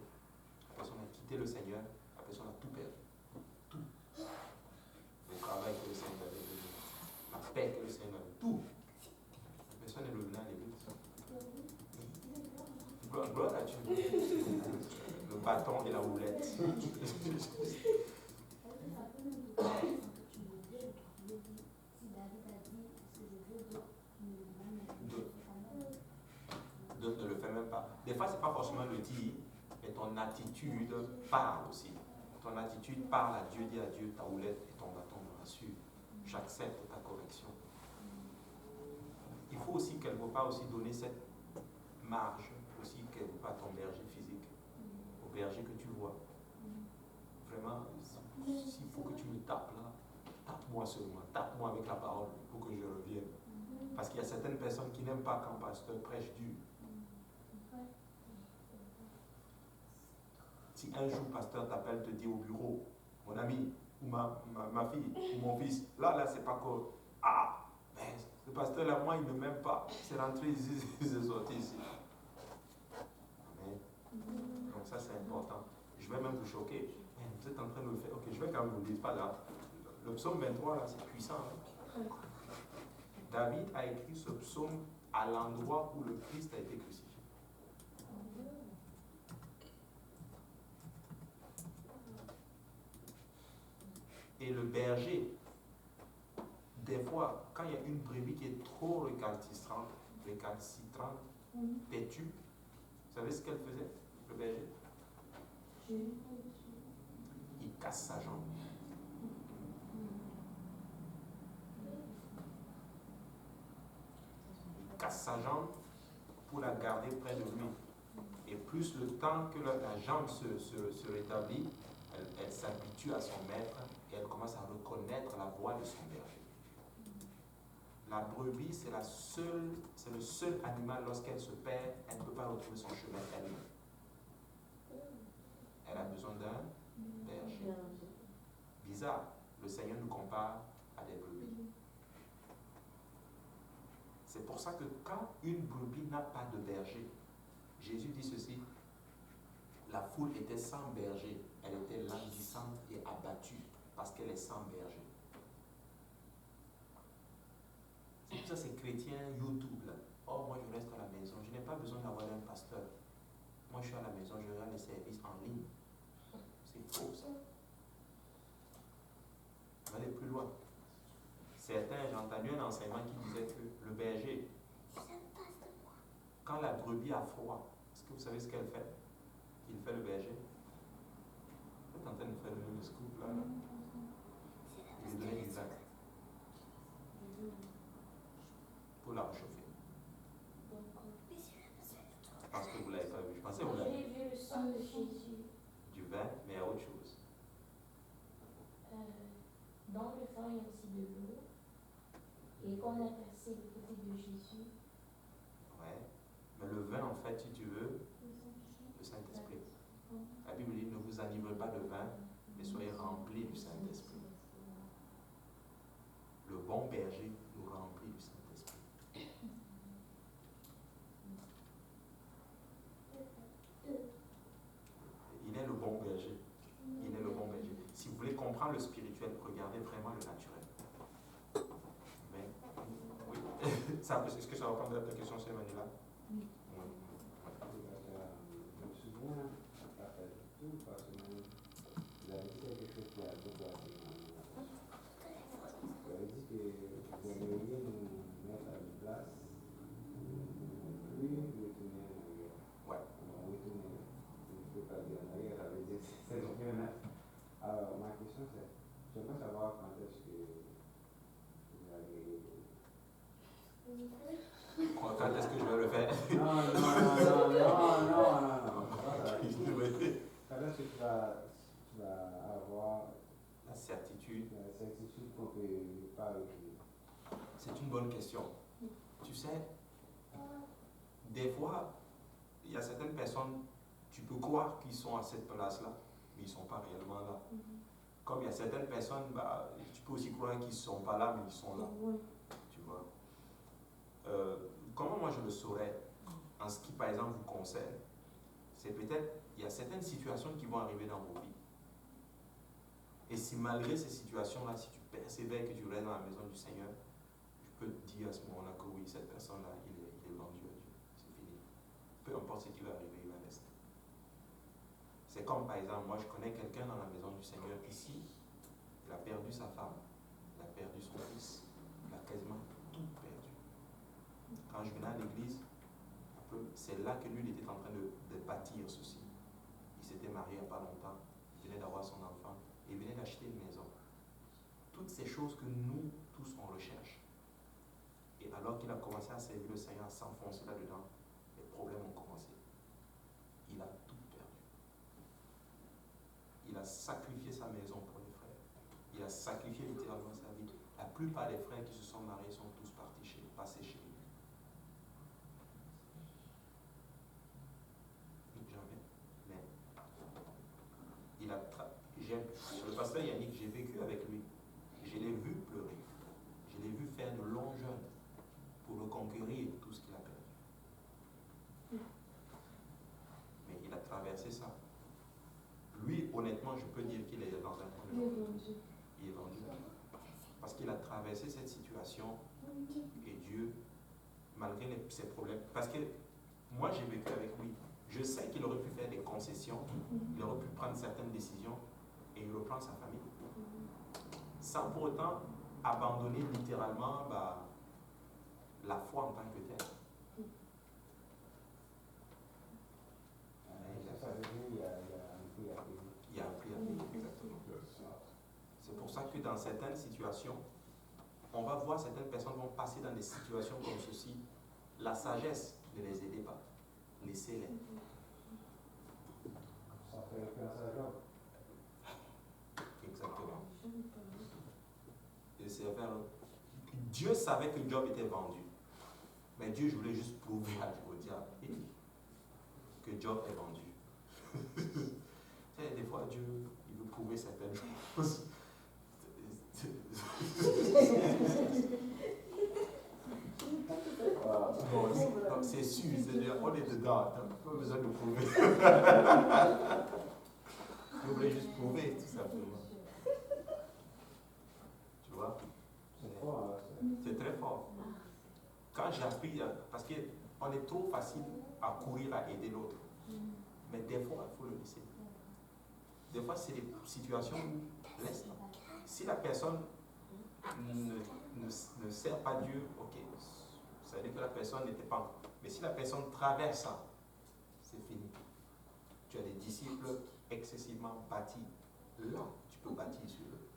La personne a quitté le Seigneur, la personne a tout perdu. Tout. Le travail que le Seigneur avait donné, la paix que le Seigneur avait, tout. La personne est revenue à l'église. Gloire à Dieu. Le bâton et la houlette. D'autres ne le font même pas. Des fois, ce n'est pas forcément le dire, mais ton attitude parle aussi. Ton attitude parle à Dieu, dit à Dieu, ta houlette et ton bâton me rassurent. J'accepte ta correction. Il faut aussi quelque part aussi donner cette marge aussi quelque part à ton berger physique, au berger que tu vois. Vraiment, s'il faut que tu me tapes là, tape-moi seulement, tape-moi avec la parole pour que je revienne. Parce qu'il y a certaines personnes qui n'aiment pas quand pasteur prêche dur. Si un jour pasteur t'appelle, te dit au bureau, mon ami, ou ma fille, ou mon fils, là, c'est pas quoi. Ah, mais ce pasteur-là, moi, il ne m'aime pas. C'est rentré ici, c'est sorti ici. Amen. Donc ça, c'est important. Je vais même vous choquer. Vous êtes en train de le faire. Ok, je vais quand même vous le dire, pas là. Le psaume 23, là, c'est puissant. Hein? David a écrit ce psaume à l'endroit où le Christ a été crucifié. Et le berger, des fois, quand il y a une brebis qui est trop récalcitrante, têtue, vous savez ce qu'elle faisait, le berger? Il casse sa jambe. Il casse sa jambe pour la garder près de lui. Et plus le temps que la jambe se rétablit, elle s'habitue à son maître et elle commence à reconnaître la voix de son berger. La brebis, c'est le seul animal, lorsqu'elle se perd, elle ne peut pas retrouver son chemin elle-même. Elle a besoin d'un hasard. Le Seigneur nous compare à des brebis. C'est pour ça que quand une brebis n'a pas de berger, Jésus dit ceci, la foule était sans berger, elle était languissante et abattue parce qu'elle est sans berger. C'est pour ça ces chrétiens YouTube là. Oh, moi je reste à la maison, je n'ai pas besoin d'avoir un pasteur. Moi je suis à la maison, je regarde les services en ligne. C'est faux ça. On va aller plus loin. Certains, j'ai entendu un enseignement qui disait que le berger, quand la brebis a froid, est-ce que vous savez ce qu'elle fait? Il fait le berger. Vous êtes en train de faire le scoop là. Il lui donne du vin pour la réchauffer. Parce que vous ne l'avez pas vu. Je pensais que vous l'avez vu. J'ai vu le sang de Jésus. Du vin, mais à autre chose. Dans le vin, il y a aussi de l'eau. Et qu'on a versé le côté de Jésus. Ouais. Mais le vin, en fait, si tu veux, le Saint-Esprit. La Bible dit, ne vous enivrez pas de vin, mais soyez remplis du Saint-Esprit. Le bon berger nous remplit du Saint-Esprit. Il est le bon berger. Il est le bon berger. Si vous voulez comprendre le spirituel, regardez vraiment le naturel. Mais, oui. Est-ce que ça va répondre à ta question, c'est Manuela? Oui. Je me souviens, après tout, parce que vous avez dit quelque chose qui a beaucoup assez. Vous avez dit que vous aimeriez nous mettre à une place, puis retourner en arrière. Ouais. Non, retourner, je ne peux pas dire en arrière, ça veut dire c'est le bien. Alors, ma question c'est, j'aimerais savoir quand est-ce que vous allez. Quand est-ce que je vais le faire? Non. Quand est-ce que tu vas avoir La certitude. qu'on ne peut pas reculer? C'est une bonne question. Tu sais, des fois, il y a certaines personnes, tu peux croire qu'ils sont à cette place-là, mais ils ne sont pas réellement là. Comme il y a certaines personnes, tu peux aussi croire qu'ils ne sont pas là, mais ils sont là. Tu vois. Comment moi je le saurais en ce qui, par exemple, vous concerne? C'est peut-être, il y a certaines situations qui vont arriver dans vos vies. Et si malgré ces situations-là, si tu persévères, que tu restes dans la maison du Seigneur, je peux te dire à ce moment-là que oui, cette personne-là, il est vendu à Dieu. C'est fini. Peu importe ce qui va arriver, il va rester. C'est comme, par exemple, moi je connais quelqu'un dans la maison du Seigneur ici, il a perdu sa femme, il a perdu son fils, il a quasiment tout perdu. Quand je venais à l'église, c'est là que lui il était en train de bâtir ceci. Il s'était marié il n'y a pas longtemps, il venait d'avoir son enfant, et il venait d'acheter une maison. Toutes ces choses que nous tous on recherche. Et alors qu'il a commencé à servir le Seigneur, à s'enfoncer là-dedans, les problèmes ont commencé. Il a tout perdu. Il a sacrifié sa maison pour les frères. Il a sacrifié littéralement sa vie. La plupart des frères qui se sont mariés sont tous passés chez lui. Mais le pasteur Yannick, j'ai vécu avec lui. Je l'ai vu pleurer. Je l'ai vu faire de longs jeûnes pour reconquérir tout ce qu'il a perdu. Mais il a traversé ça. Lui, honnêtement, je peux dire qu'il est dans un point de vue. Il est vendu. Parce qu'il a traversé cette situation et Dieu, malgré ses problèmes, parce que moi j'ai vécu avec lui. Je sais qu'il aurait pu faire des concessions, il aurait pu prendre certaines décisions et il reprend sa famille. Sans pour autant abandonner littéralement la foi en tant que telle. Ça veut dire qu'il y a un prix à payer. Il y a un prix à payer, exactement. C'est pour ça que dans certaines situations, on va voir certaines personnes vont passer dans des situations comme ceci. La sagesse, ne les aidez pas. Laissez-les. Ça fait référence à Job. Exactement. Dieu savait que Job était vendu. Mais Dieu voulait juste prouver au diable que Job est vendu. Des fois, Dieu, il veut prouver certaines choses. Non, tu n'as pas besoin de prouver. Tu voulais juste prouver, tout simplement. Tu vois? C'est fort, hein, C'est très fort. Quand j'ai appris, parce qu'on est trop facile à courir à aider l'autre. Mais des fois, il faut le laisser. Des fois, c'est des situations où laisse. Si la personne ne sert pas Dieu, ok, ça veut dire que la personne n'était pas. Mais si la personne traverse ça, c'est fini. Tu as des disciples excessivement bâtis. Là, tu peux bâtir sur eux.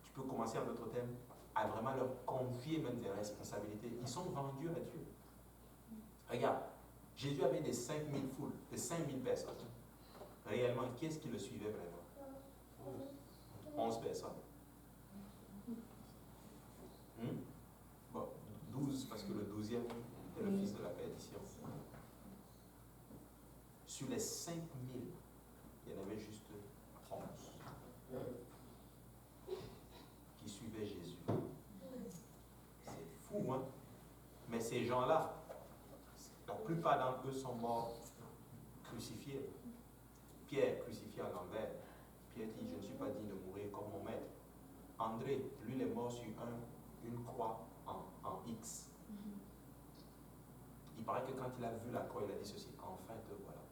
Tu peux commencer en d'autres termes à vraiment leur confier même des responsabilités. Ils sont vendus à Dieu. Regarde, Jésus avait des 5000 foules, des 5000 personnes. Réellement, qui est-ce qui le suivait vraiment? 11 personnes. Bon, 12 parce que le 12e était le fils de la perdition. Sur les 5000, il y en avait juste 11 qui suivaient Jésus. C'est fou, hein? Mais ces gens-là, la plupart d'entre eux sont morts crucifiés. Pierre, crucifié à l'envers. Pierre dit, je ne suis pas digne de mourir comme mon maître. André, lui, il est mort sur une croix en X. Il paraît que quand il a vu la croix, il a dit ceci, enfin te voilà.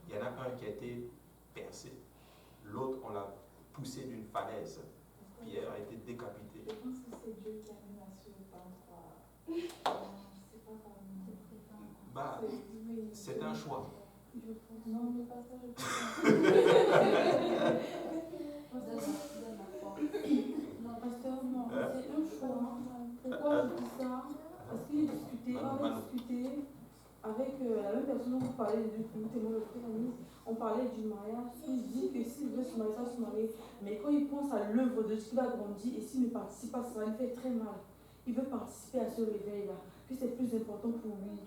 Il y en a un qui a été percé. L'autre, on l'a poussé d'une falaise. Pierre a été décapité. Je pense que c'est Dieu qui a mis la sur le temps 3. C'est pas comme. Bah, c'est un choix. Non, mais pas ça, je Non, pasteur, non, c'est un choix. Pourquoi je dis ça? Parce qu'il discutait, on a discuté avec la même personne dont vous parlez de témoin de frère, on parlait du mariage. Il dit que s'il veut se marier, ça va se marier. Mais quand il pense à l'œuvre de ce qu'il va grandir et s'il ne participe pas, ça va lui faire très mal. Il veut participer à ce réveil-là, que c'est plus important pour lui.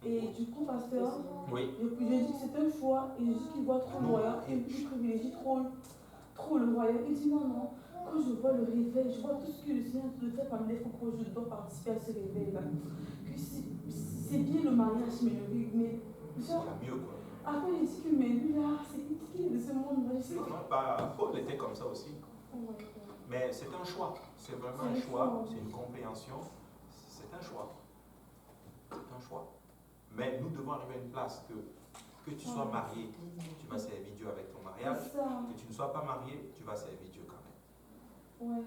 Et du coup, pasteur, oui. je dis que c'est un choix et je dis qu'il voit trop le royaume et il privilégie trop le royaume. Il dit non, non, quand je vois le réveil, je vois tout ce que le Seigneur te fait par mes défauts, je dois participer à ce réveil-là. Que c'est bien le mariage, mais genre, il y a mieux, quoi. après, il dit que mais lui là, c'est qui est de ce monde-là? Non, non, bah, Paul était comme ça aussi. Mais c'est un choix. C'est vraiment un choix. C'est une compréhension. C'est un choix. C'est un choix. Mais nous devons arriver à une place que tu sois marié, tu vas servir Dieu avec ton mariage. Que tu ne sois pas marié, tu vas servir Dieu quand même. Ouais,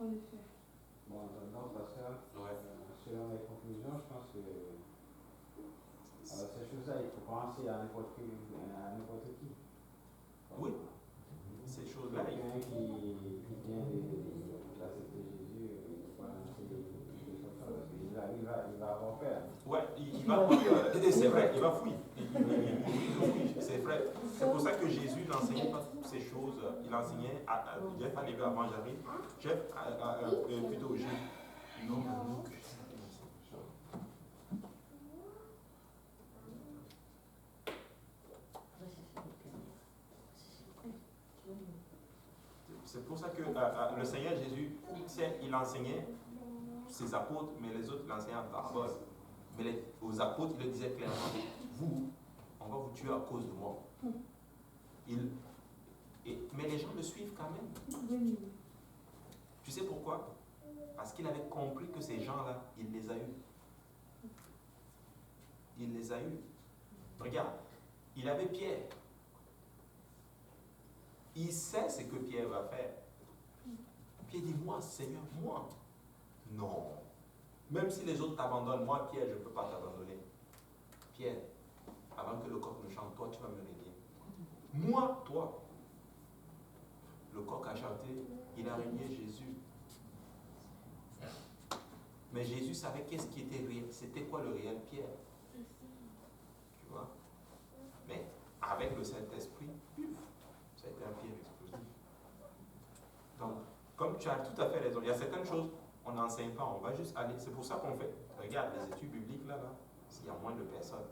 en effet. Bon, donc, pasteur, selon les conclusions, je pense que ces choses-là, il faut penser à n'importe qui. Oui, ces choses-là. Quelqu'un qui vient d'accepter Jésus, il faut lancer des choses comme ça, parce qu'il va avoir peur. Ouais, il va fouiller. C'est vrai, il va fouiller. C'est vrai. C'est pour ça que Jésus n'enseignait pas toutes ces choses. Il enseignait, Jeff arrivé avant j'arrive. Jeff, plutôt Jésus. C'est pour ça que le Seigneur Jésus, il enseignait ses apôtres, mais les autres l'enseignaient en parabole. Mais aux apôtres, il le disait clairement, vous, on va vous tuer à cause de moi. Mais les gens le suivent quand même. Tu sais pourquoi? Parce qu'il avait compris que ces gens-là, il les a eus. Il les a eus. Regarde, il avait Pierre. Il sait ce que Pierre va faire. Pierre dit, moi, Seigneur, moi. Non. Même si les autres t'abandonnent, moi, Pierre, je ne peux pas t'abandonner. Pierre, avant que le coq ne chante, toi, tu vas me régner. Moi, toi. Le coq a chanté, il a régné Jésus. Mais Jésus savait qu'est-ce qui était réel. C'était quoi le réel Pierre? Tu vois? Mais avec le Saint-Esprit, ça a été un Pierre explosif. Donc, comme tu as tout à fait raison, il y a certaines choses, on n'enseigne pas, on va juste aller. C'est pour ça qu'on fait. Regarde, les études bibliques, là, il y a moins de personnes.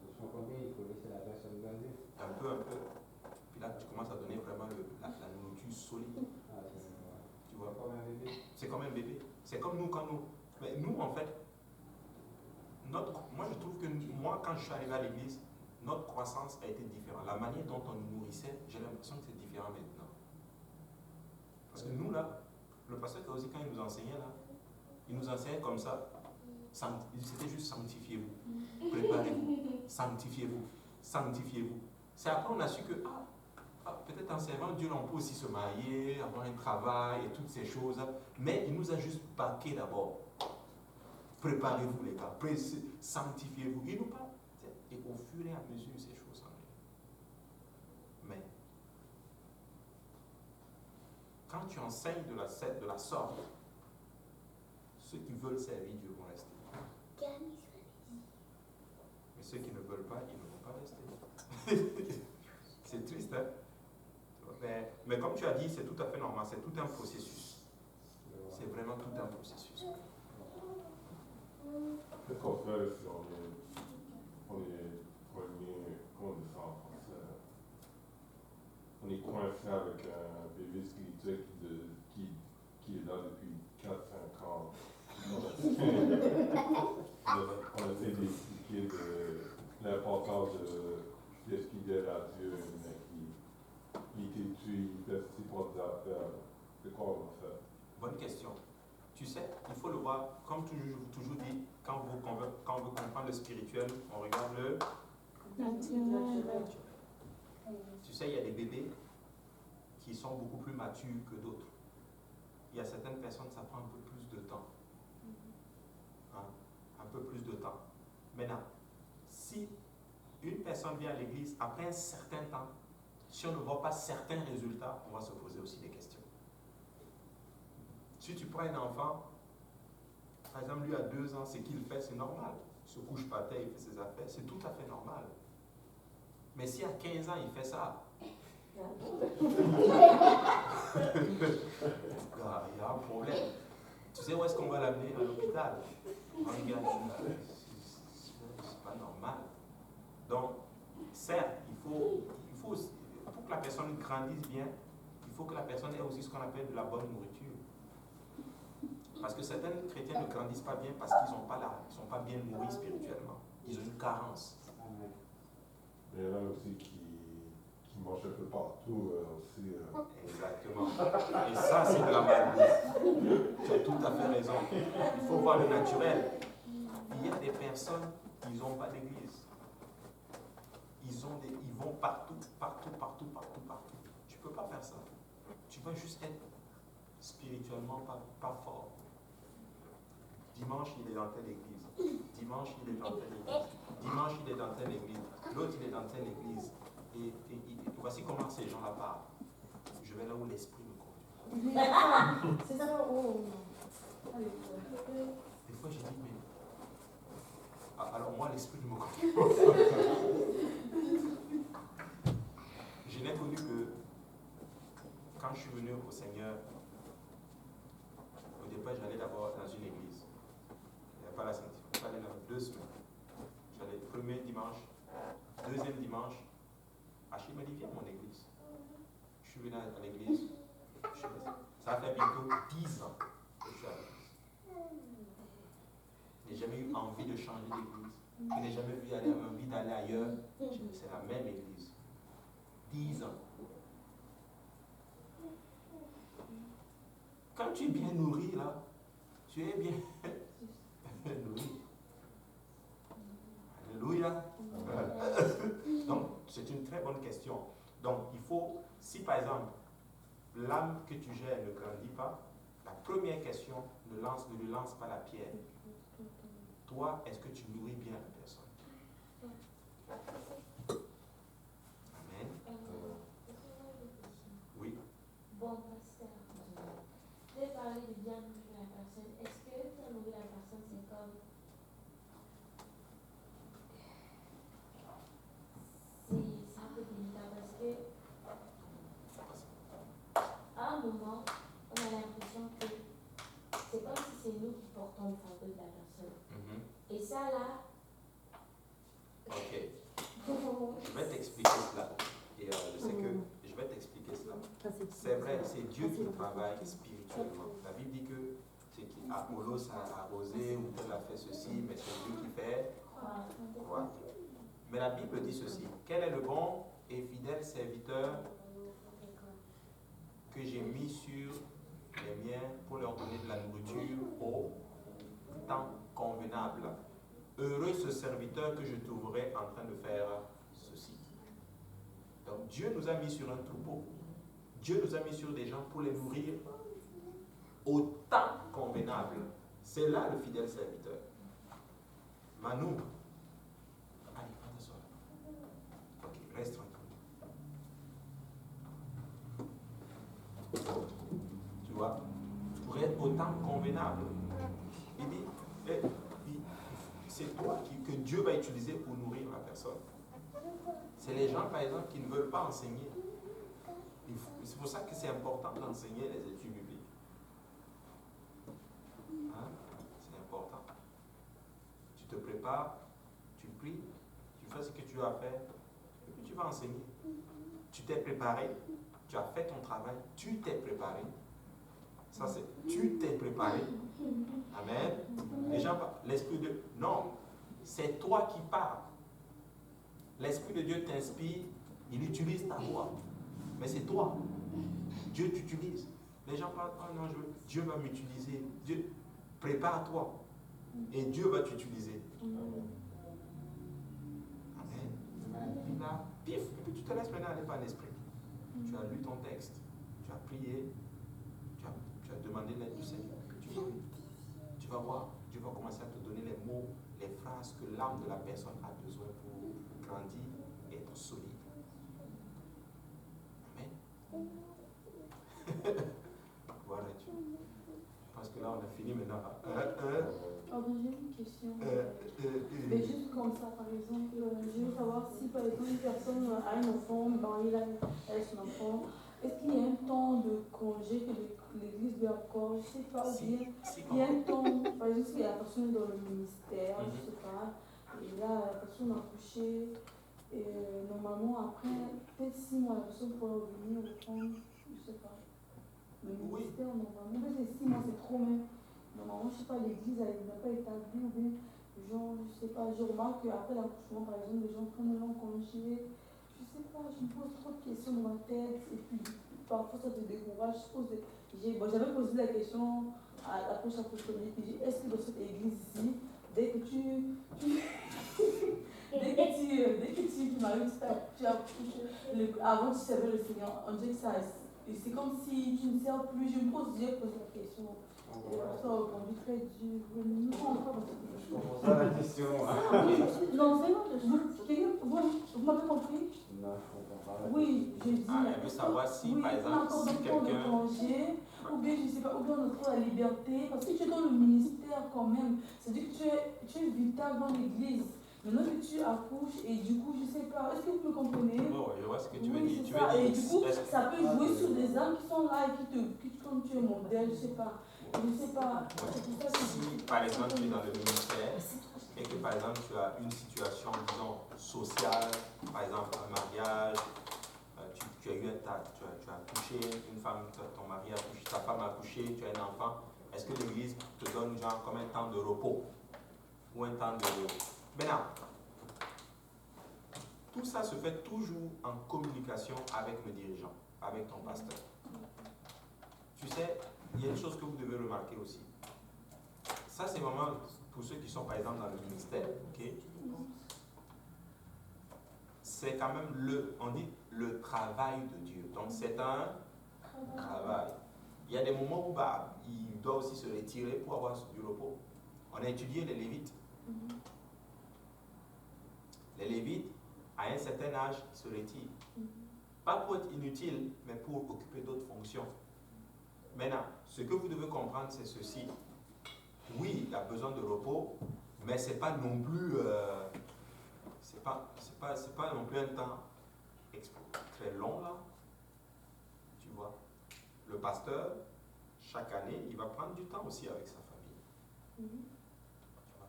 De son côté, il faut laisser la personne grandir. Un peu. Puis là, tu commences à donner vraiment la nourriture solide. Tu vois. Comme un bébé. C'est comme un bébé. C'est comme nous quand nous. Mais nous, en fait, moi je trouve que moi, quand je suis arrivé à l'église, notre croissance a été différente. La manière dont on nous nourrissait, j'ai l'impression que c'est différent maintenant. Parce que nous, là, le pasteur aussi, quand il nous enseignait, là, il nous enseignait comme ça. C'était juste sanctifiez-vous, préparez-vous, sanctifiez-vous, sanctifiez-vous. C'est après on a su que, peut-être en servant Dieu, on peut aussi se marier, avoir un travail et toutes ces choses. Mais il nous a juste baqué d'abord. Préparez-vous les gars, sanctifiez-vous. Il nous parle. Et au fur et à mesure, ces choses s'en viennent. Mais, quand tu enseignes de la sorte, ceux qui veulent servir Dieu vont rester. Mais ceux qui ne veulent pas, ils ne vont pas rester. C'est triste, hein? Mais comme tu as dit, c'est tout à fait normal, c'est tout un processus. C'est vraiment tout un processus. Qu'est-ce qu'on fait si on est premier, comment on dit ça en français? On est coincé avec un bébé spirituel qui est là depuis 4-5 ans. On essaie d'expliquer l'importance de fidèle à Dieu, mais qui têtu, il fait ses propres affaires. C'est quoi on va faire? Bonne question. Tu sais, il faut le voir, comme toujours dit, quand on veut comprendre le spirituel, on regarde le naturel. Tu sais, il y a des bébés qui sont beaucoup plus matures que d'autres. Il y a certaines personnes, ça prend un peu plus de temps. Un peu plus de temps. Maintenant, si une personne vient à l'église, après un certain temps, si on ne voit pas certains résultats, on va se poser aussi des questions. Si tu prends un enfant, par exemple, lui à 2 ans, ce qu'il fait, c'est normal. Il se couche par terre, il fait ses affaires, c'est tout à fait normal. Mais si à 15 ans, il fait ça, il y a un problème. Tu sais où est-ce qu'on va l'amener? À l'hôpital. Regarde, c'est pas normal. Donc, certes, il faut, pour que la personne grandisse bien, il faut que la personne ait aussi ce qu'on appelle de la bonne nourriture. Parce que certains chrétiens ne grandissent pas bien parce qu'ils ne sont pas bien nourris spirituellement. Ils ont une carence. Il y en a aussi qui mangent un peu partout aussi. Exactement. Et ça, c'est de la maladie. Tu as tout à fait raison. Il faut voir le naturel. Il y a des personnes qui n'ont pas d'église. Ils vont partout. Tu ne peux pas faire ça. Tu vas juste être spirituellement pas fort. Dimanche, il est dans telle église. Dimanche, il est dans telle église. Dimanche, il est dans telle église. L'autre, il est dans telle église. Et voici comment ces gens-là parlent. Je vais là où l'esprit me conduit. C'est ça, oh. Des fois, je dis, mais... alors moi, l'esprit me conduit. Je n'ai connu que quand je suis venu au Seigneur, au départ, j'allais d'abord dans une église. Il n'y avait pas la sanctification. J'allais dans 2 semaines. J'allais le premier dimanche, deuxième dimanche. Achille m'a dit, viens à mon église. Je suis venu à l'église. Ça fait bientôt 10 ans que je suis à l'église. Je n'ai jamais eu envie de changer d'église. Je n'ai jamais envie d'aller ailleurs. C'est la même église. 10 ans. Quand tu es bien nourri, là, tu es bien nourri. Alléluia. Donc, c'est une très bonne question. Donc, il faut, si par exemple, l'âme que tu gères ne grandit pas, la première question, ne lui lance pas la pierre. Toi, est-ce que tu nourris bien la personne? Amen. Oui. Bon, pasteur, vous avez parlé de bien nourrir la personne. Est-ce que bien nourrir la personne, c'est comme... C'est un peu délicat parce que à un moment, on a l'impression que c'est comme si c'est nous qui portons le fardeau de la personne. Et ça là... Ok. Je vais t'expliquer cela. Et je sais que je vais t'expliquer éviter cela. C'est vrai, c'est Dieu qui travaille spirituellement. La Bible dit que c'est Apollos a arrosé ou tel a fait ceci, mais c'est Dieu qui fait croître. Mais la Bible dit ceci: quel est le bon et fidèle serviteur que j'ai mis sur les miens pour leur donner de la nourriture au temps convenable. Heureux ce serviteur que je trouverai en train de faire ceci. Donc Dieu nous a mis sur un troupeau. Dieu nous a mis sur des gens pour les nourrir au temps convenable. C'est là le fidèle serviteur. Manu, allez, prends ta soeur. Ok, reste tranquille. Tu vois, pour être au temps convenable. Il dit, c'est toi que Dieu va utiliser pour nourrir la personne. C'est les gens, par exemple, qui ne veulent pas enseigner. C'est pour ça que c'est important d'enseigner les études bibliques. Hein? C'est important. Tu te prépares, tu pries, tu fais ce que tu as à faire, et puis tu vas enseigner. Tu t'es préparé, tu as fait ton travail, tu t'es préparé. Ça c'est, tu t'es préparé. Amen. Les gens parlent, l'Esprit de Dieu. Non, c'est toi qui parles. L'Esprit de Dieu t'inspire, il utilise ta voix. Mais c'est toi. Dieu t'utilise. Les gens parlent, oh non, Dieu va m'utiliser. Dieu, prépare-toi. Et Dieu va t'utiliser. Amen. Puis là, pif, et puis tu te laisses maintenant aller par l'Esprit. Tu as lu ton texte, tu as prié, tu as demandé l'aide du Seigneur. Tu vas voir, Dieu va commencer à te donner les mots, les phrases que l'âme de la personne a besoin pour grandir et être solide. Amen. Voilà, tu. Parce que là, on a fini maintenant. J'ai une question. Mais juste comme ça, par exemple, je veux savoir si par exemple une personne a un enfant, mariée avec son enfant, est-ce qu'il y a un temps de congé que l'Église lui accorde? Je ne sais pas, ou bien il y a un temps, par exemple, si la personne est dans le ministère, je ne sais pas, et là, la personne a accouché, et normalement, après, peut-être 6 mois, la personne pourrait revenir reprendre, je ne sais pas. Le ministère, normalement, peut-être 6 mois, c'est trop même. Normalement, je ne sais pas, l'Église, elle n'a pas établi, ou bien, genre, je ne sais pas, je remarque qu'après l'accouchement, par exemple, les gens prennent un long congé. Je ne sais pas, je me pose trop de questions dans ma tête, et puis parfois ça te décourage. J'avais posé la question à l'approche apostolique, et j'ai dit, est-ce que dans cette église-ci, dès que tu m'arrives, tu accouches, avant tu servais le Seigneur, on dirait que ça, c'est comme si tu ne sers plus. J'ai posé la question. Et ça a répondu très dur. Je comprends pas la question. Non, vraiment, vous m'avez compris? Non, je comprends pas. Oui, je dis. Elle veut savoir si, oui, par exemple, si quelqu'un. Ou bien, je ne sais pas, ou bien on a trop la liberté. Parce que tu es dans le ministère quand même. C'est-à-dire que tu es vital dans l'église. Maintenant que tu accouches, et du coup, je ne sais pas, est-ce que vous me comprenez? Oh, je vois ce que tu veux Oui, dire. c'est ça. Et du coup, ça peut jouer sur des âmes qui sont là et comme tu es modèle, je ne sais pas. Je ne sais pas. Si, par exemple, tu es dans le ministère et que, par exemple, tu as une situation, disons, sociale, par exemple, un mariage, tu as accouché, une femme, ton mari a accouché, ta femme a accouché, tu as un enfant, est-ce que l'Église te donne genre comme un temps de repos ou un temps de... Maintenant, tout ça se fait toujours en communication avec le dirigeant, avec ton pasteur. Tu sais, il y a une chose que vous devez remarquer aussi. Ça, c'est vraiment pour ceux qui sont, par exemple, dans le ministère, ok? C'est quand même on dit le travail de Dieu. Donc, c'est un travail. Il y a des moments où il doit aussi se retirer pour avoir du repos. On a étudié les Lévites. Les Lévites, à un certain âge, ils se retirent. Pas pour être inutiles, mais pour occuper d'autres fonctions. Maintenant, ce que vous devez comprendre, c'est ceci. Oui, il a besoin de repos, mais ce n'est pas non plus c'est pas non plus un temps très long là. Tu vois. Le pasteur, chaque année, il va prendre du temps aussi avec sa famille.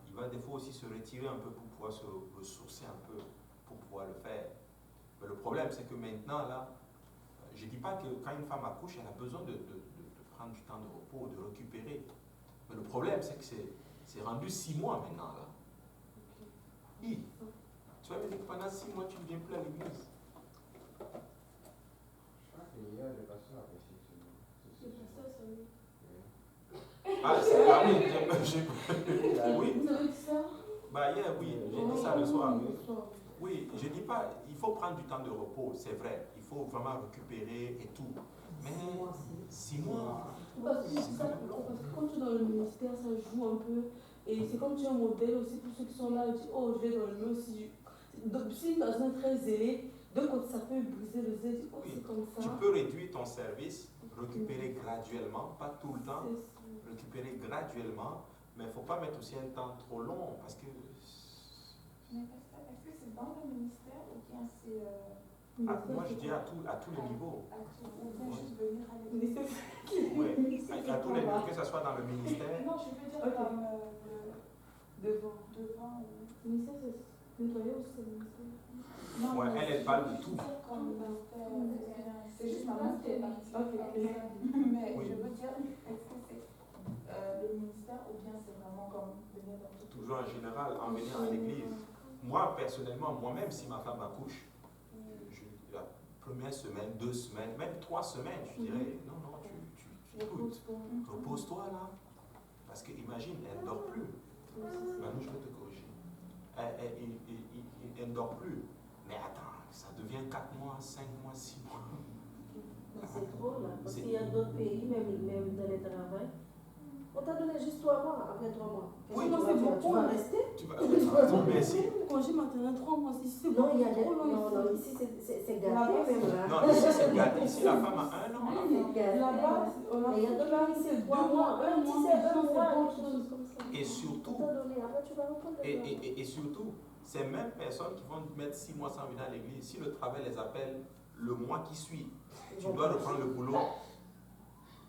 Il va des fois aussi se retirer un peu pour pouvoir se ressourcer un peu, pour pouvoir le faire. Mais le problème, c'est que maintenant là, je ne dis pas que quand une femme accouche, elle a besoin de prendre du temps de repos, de récupérer. Mais le problème, c'est que c'est rendu 6 mois maintenant. Là. Oui. Tu vas me dire que pendant 6 mois, tu ne viens plus à l'église. Je crois qu'il y a des pasteurs avec ces Ah, c'est là, oui. Oui. Vous avez dit ça? Bah, hier, oui, j'ai dit ça le soir. Oui, je ne dis pas, il faut prendre du temps de repos, c'est vrai. Il faut vraiment récupérer et tout. Mais 6 mois. Parce que quand tu es dans le ministère, ça joue un peu. Et c'est comme tu es un modèle aussi pour ceux qui sont là. Tu dis, oh, je vais dans le nœud aussi. Donc, si une personne est très zélée, d'un côté, ça peut briser le zèle. Oh, c'est comme ça. Tu peux réduire ton service, récupérer graduellement, pas tout le temps, récupérer graduellement, mais il ne faut pas mettre aussi un temps trop long parce que. Mais est-ce que c'est dans le ministère ou bien c'est. Moi, je dis à tous les niveaux. Ou bien juste venir à l'église? Oui, à tous les niveaux, que ce soit dans le ministère. Non, je veux dire comme Devant. ou. Le ministère, c'est nettoyer aussi le ministère. Non, Ouais, elle parle de tout. Comme c'est juste ma mère qui est partie. Mais Oui. je veux dire, est-ce que c'est le ministère ou bien c'est vraiment comme venir dans tout? Toujours en général, en venant à l'église. Moi, personnellement, moi-même, si ma femme accouche, la première semaine, 2 semaines, même 3 semaines, je dirais, non, tu écoutes. Repose-toi là. Parce que imagine, elle ne dort plus. Manu, je vais te corriger. Elle ne dort plus. Mais attends, ça devient 4 mois, 5 mois, 6 mois. C'est trop là, parce qu'il y a d'autres pays, même dans les travails. On t'a donné juste 3 mois, après 3 mois. Oui, non, c'est beaucoup. Tu vas rester? Tu vas merci. Congé maternel 3 mois, ici c'est Non, il y a trop long. non, ici c'est gâté Là-bas, même là. Non, ici c'est gâté. Ici la femme a 1 an. C'est gâté. Là-bas, on a Mais il y a d'autres pays, c'est 3 mois. un mois, Si c'est 1 c'est mois, bon, quelque chose comme ça. Et surtout, On t'a donné, après tu vas reprendre le temps. et surtout, ces mêmes personnes qui vont mettre 6 mois sans venir à l'église, si le travail les appelle le mois qui suit, tu dois reprendre le boulot,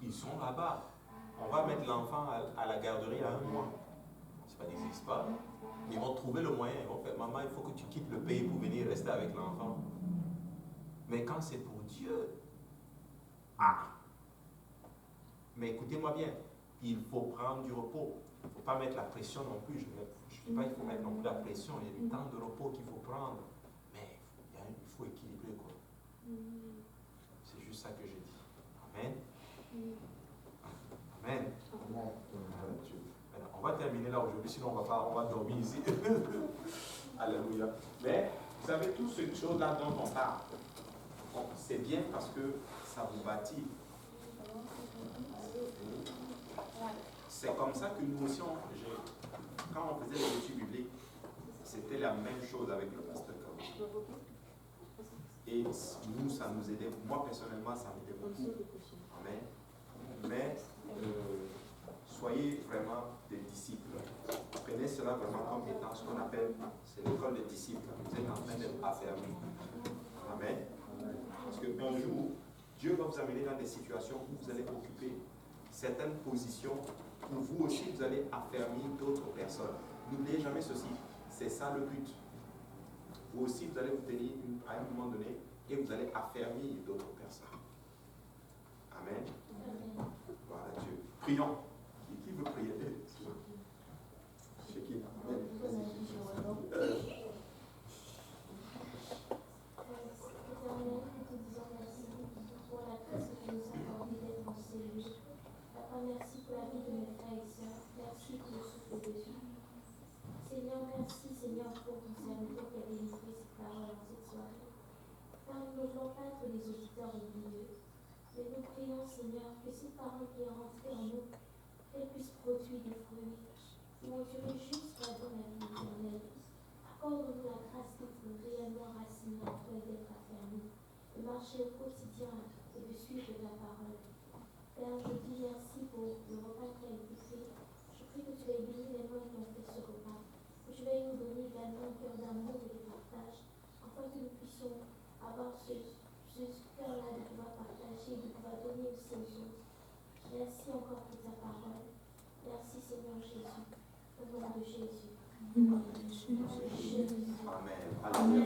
ils sont là-bas. On va mettre l'enfant à la garderie à 1 mois. Ça n'existe pas. Ils vont trouver le moyen. Ils vont faire, maman, il faut que tu quittes le pays pour venir rester avec l'enfant. Mais quand c'est pour Dieu, mais écoutez-moi bien, il faut prendre du repos. Il ne faut pas mettre la pression non plus. Je ne dis pas qu'il faut mettre non plus la pression. Il y a du temps de repos qu'il faut prendre. Mais il faut équilibrer, quoi. C'est juste ça que je dis. Amen. Amen. On va terminer là aujourd'hui, sinon on va dormir ici. Alléluia. Mais vous savez, toutes ces choses-là dont on parle, c'est bien parce que ça vous bâtit. C'est comme ça que nous aussi, quand on faisait les études bibliques, c'était la même chose avec le pasteur Kaouchi. Et nous, ça nous aidait. Moi, personnellement, ça m'aidait beaucoup. Amen. Mais soyez vraiment des disciples. Prenez cela vraiment comme étant ce qu'on appelle, c'est l'école des disciples. Vous êtes en train d'être affermis. Amen. Parce qu'un jour, Dieu va vous amener dans des situations où vous allez occuper certaines positions, où vous aussi vous allez affermir d'autres personnes. N'oubliez jamais ceci, c'est ça le but. Vous aussi vous allez vous tenir à un moment donné et vous allez affermir d'autres personnes. Amen. Voilà Dieu. Prions. Qui veut prier? C'est qui? Merci pour la vie de mes frères et sœurs. Merci pour le souffle de vie. Seigneur, merci Seigneur pour ton serviteur qui a délivré ces paroles en cette soirée. Car nous ne voulons pas être des auditeurs ennuyeux. Mais nous prions Seigneur que ces paroles qui sont rentrées en nous, qu'elles puissent produire des fruits. Mon Dieu, jusqu'à dans la vie éternelle. Accorde-nous la grâce d'être réellement racinés en toi et d'être affermis, de marcher au quotidien et de suivre ta parole. Père, je dis merci pour le repas qui a été fait. Je prie que tu aies béni les mains qui ont fait ce repas. Que tu veuilles nous donner également un cœur d'amour et de partage, afin que nous puissions avoir ce cœur-là de pouvoir partager, de pouvoir donner aussi aux autres. Merci encore pour ta parole. Merci Seigneur Jésus. Au nom de Jésus. Amen. Alléluia.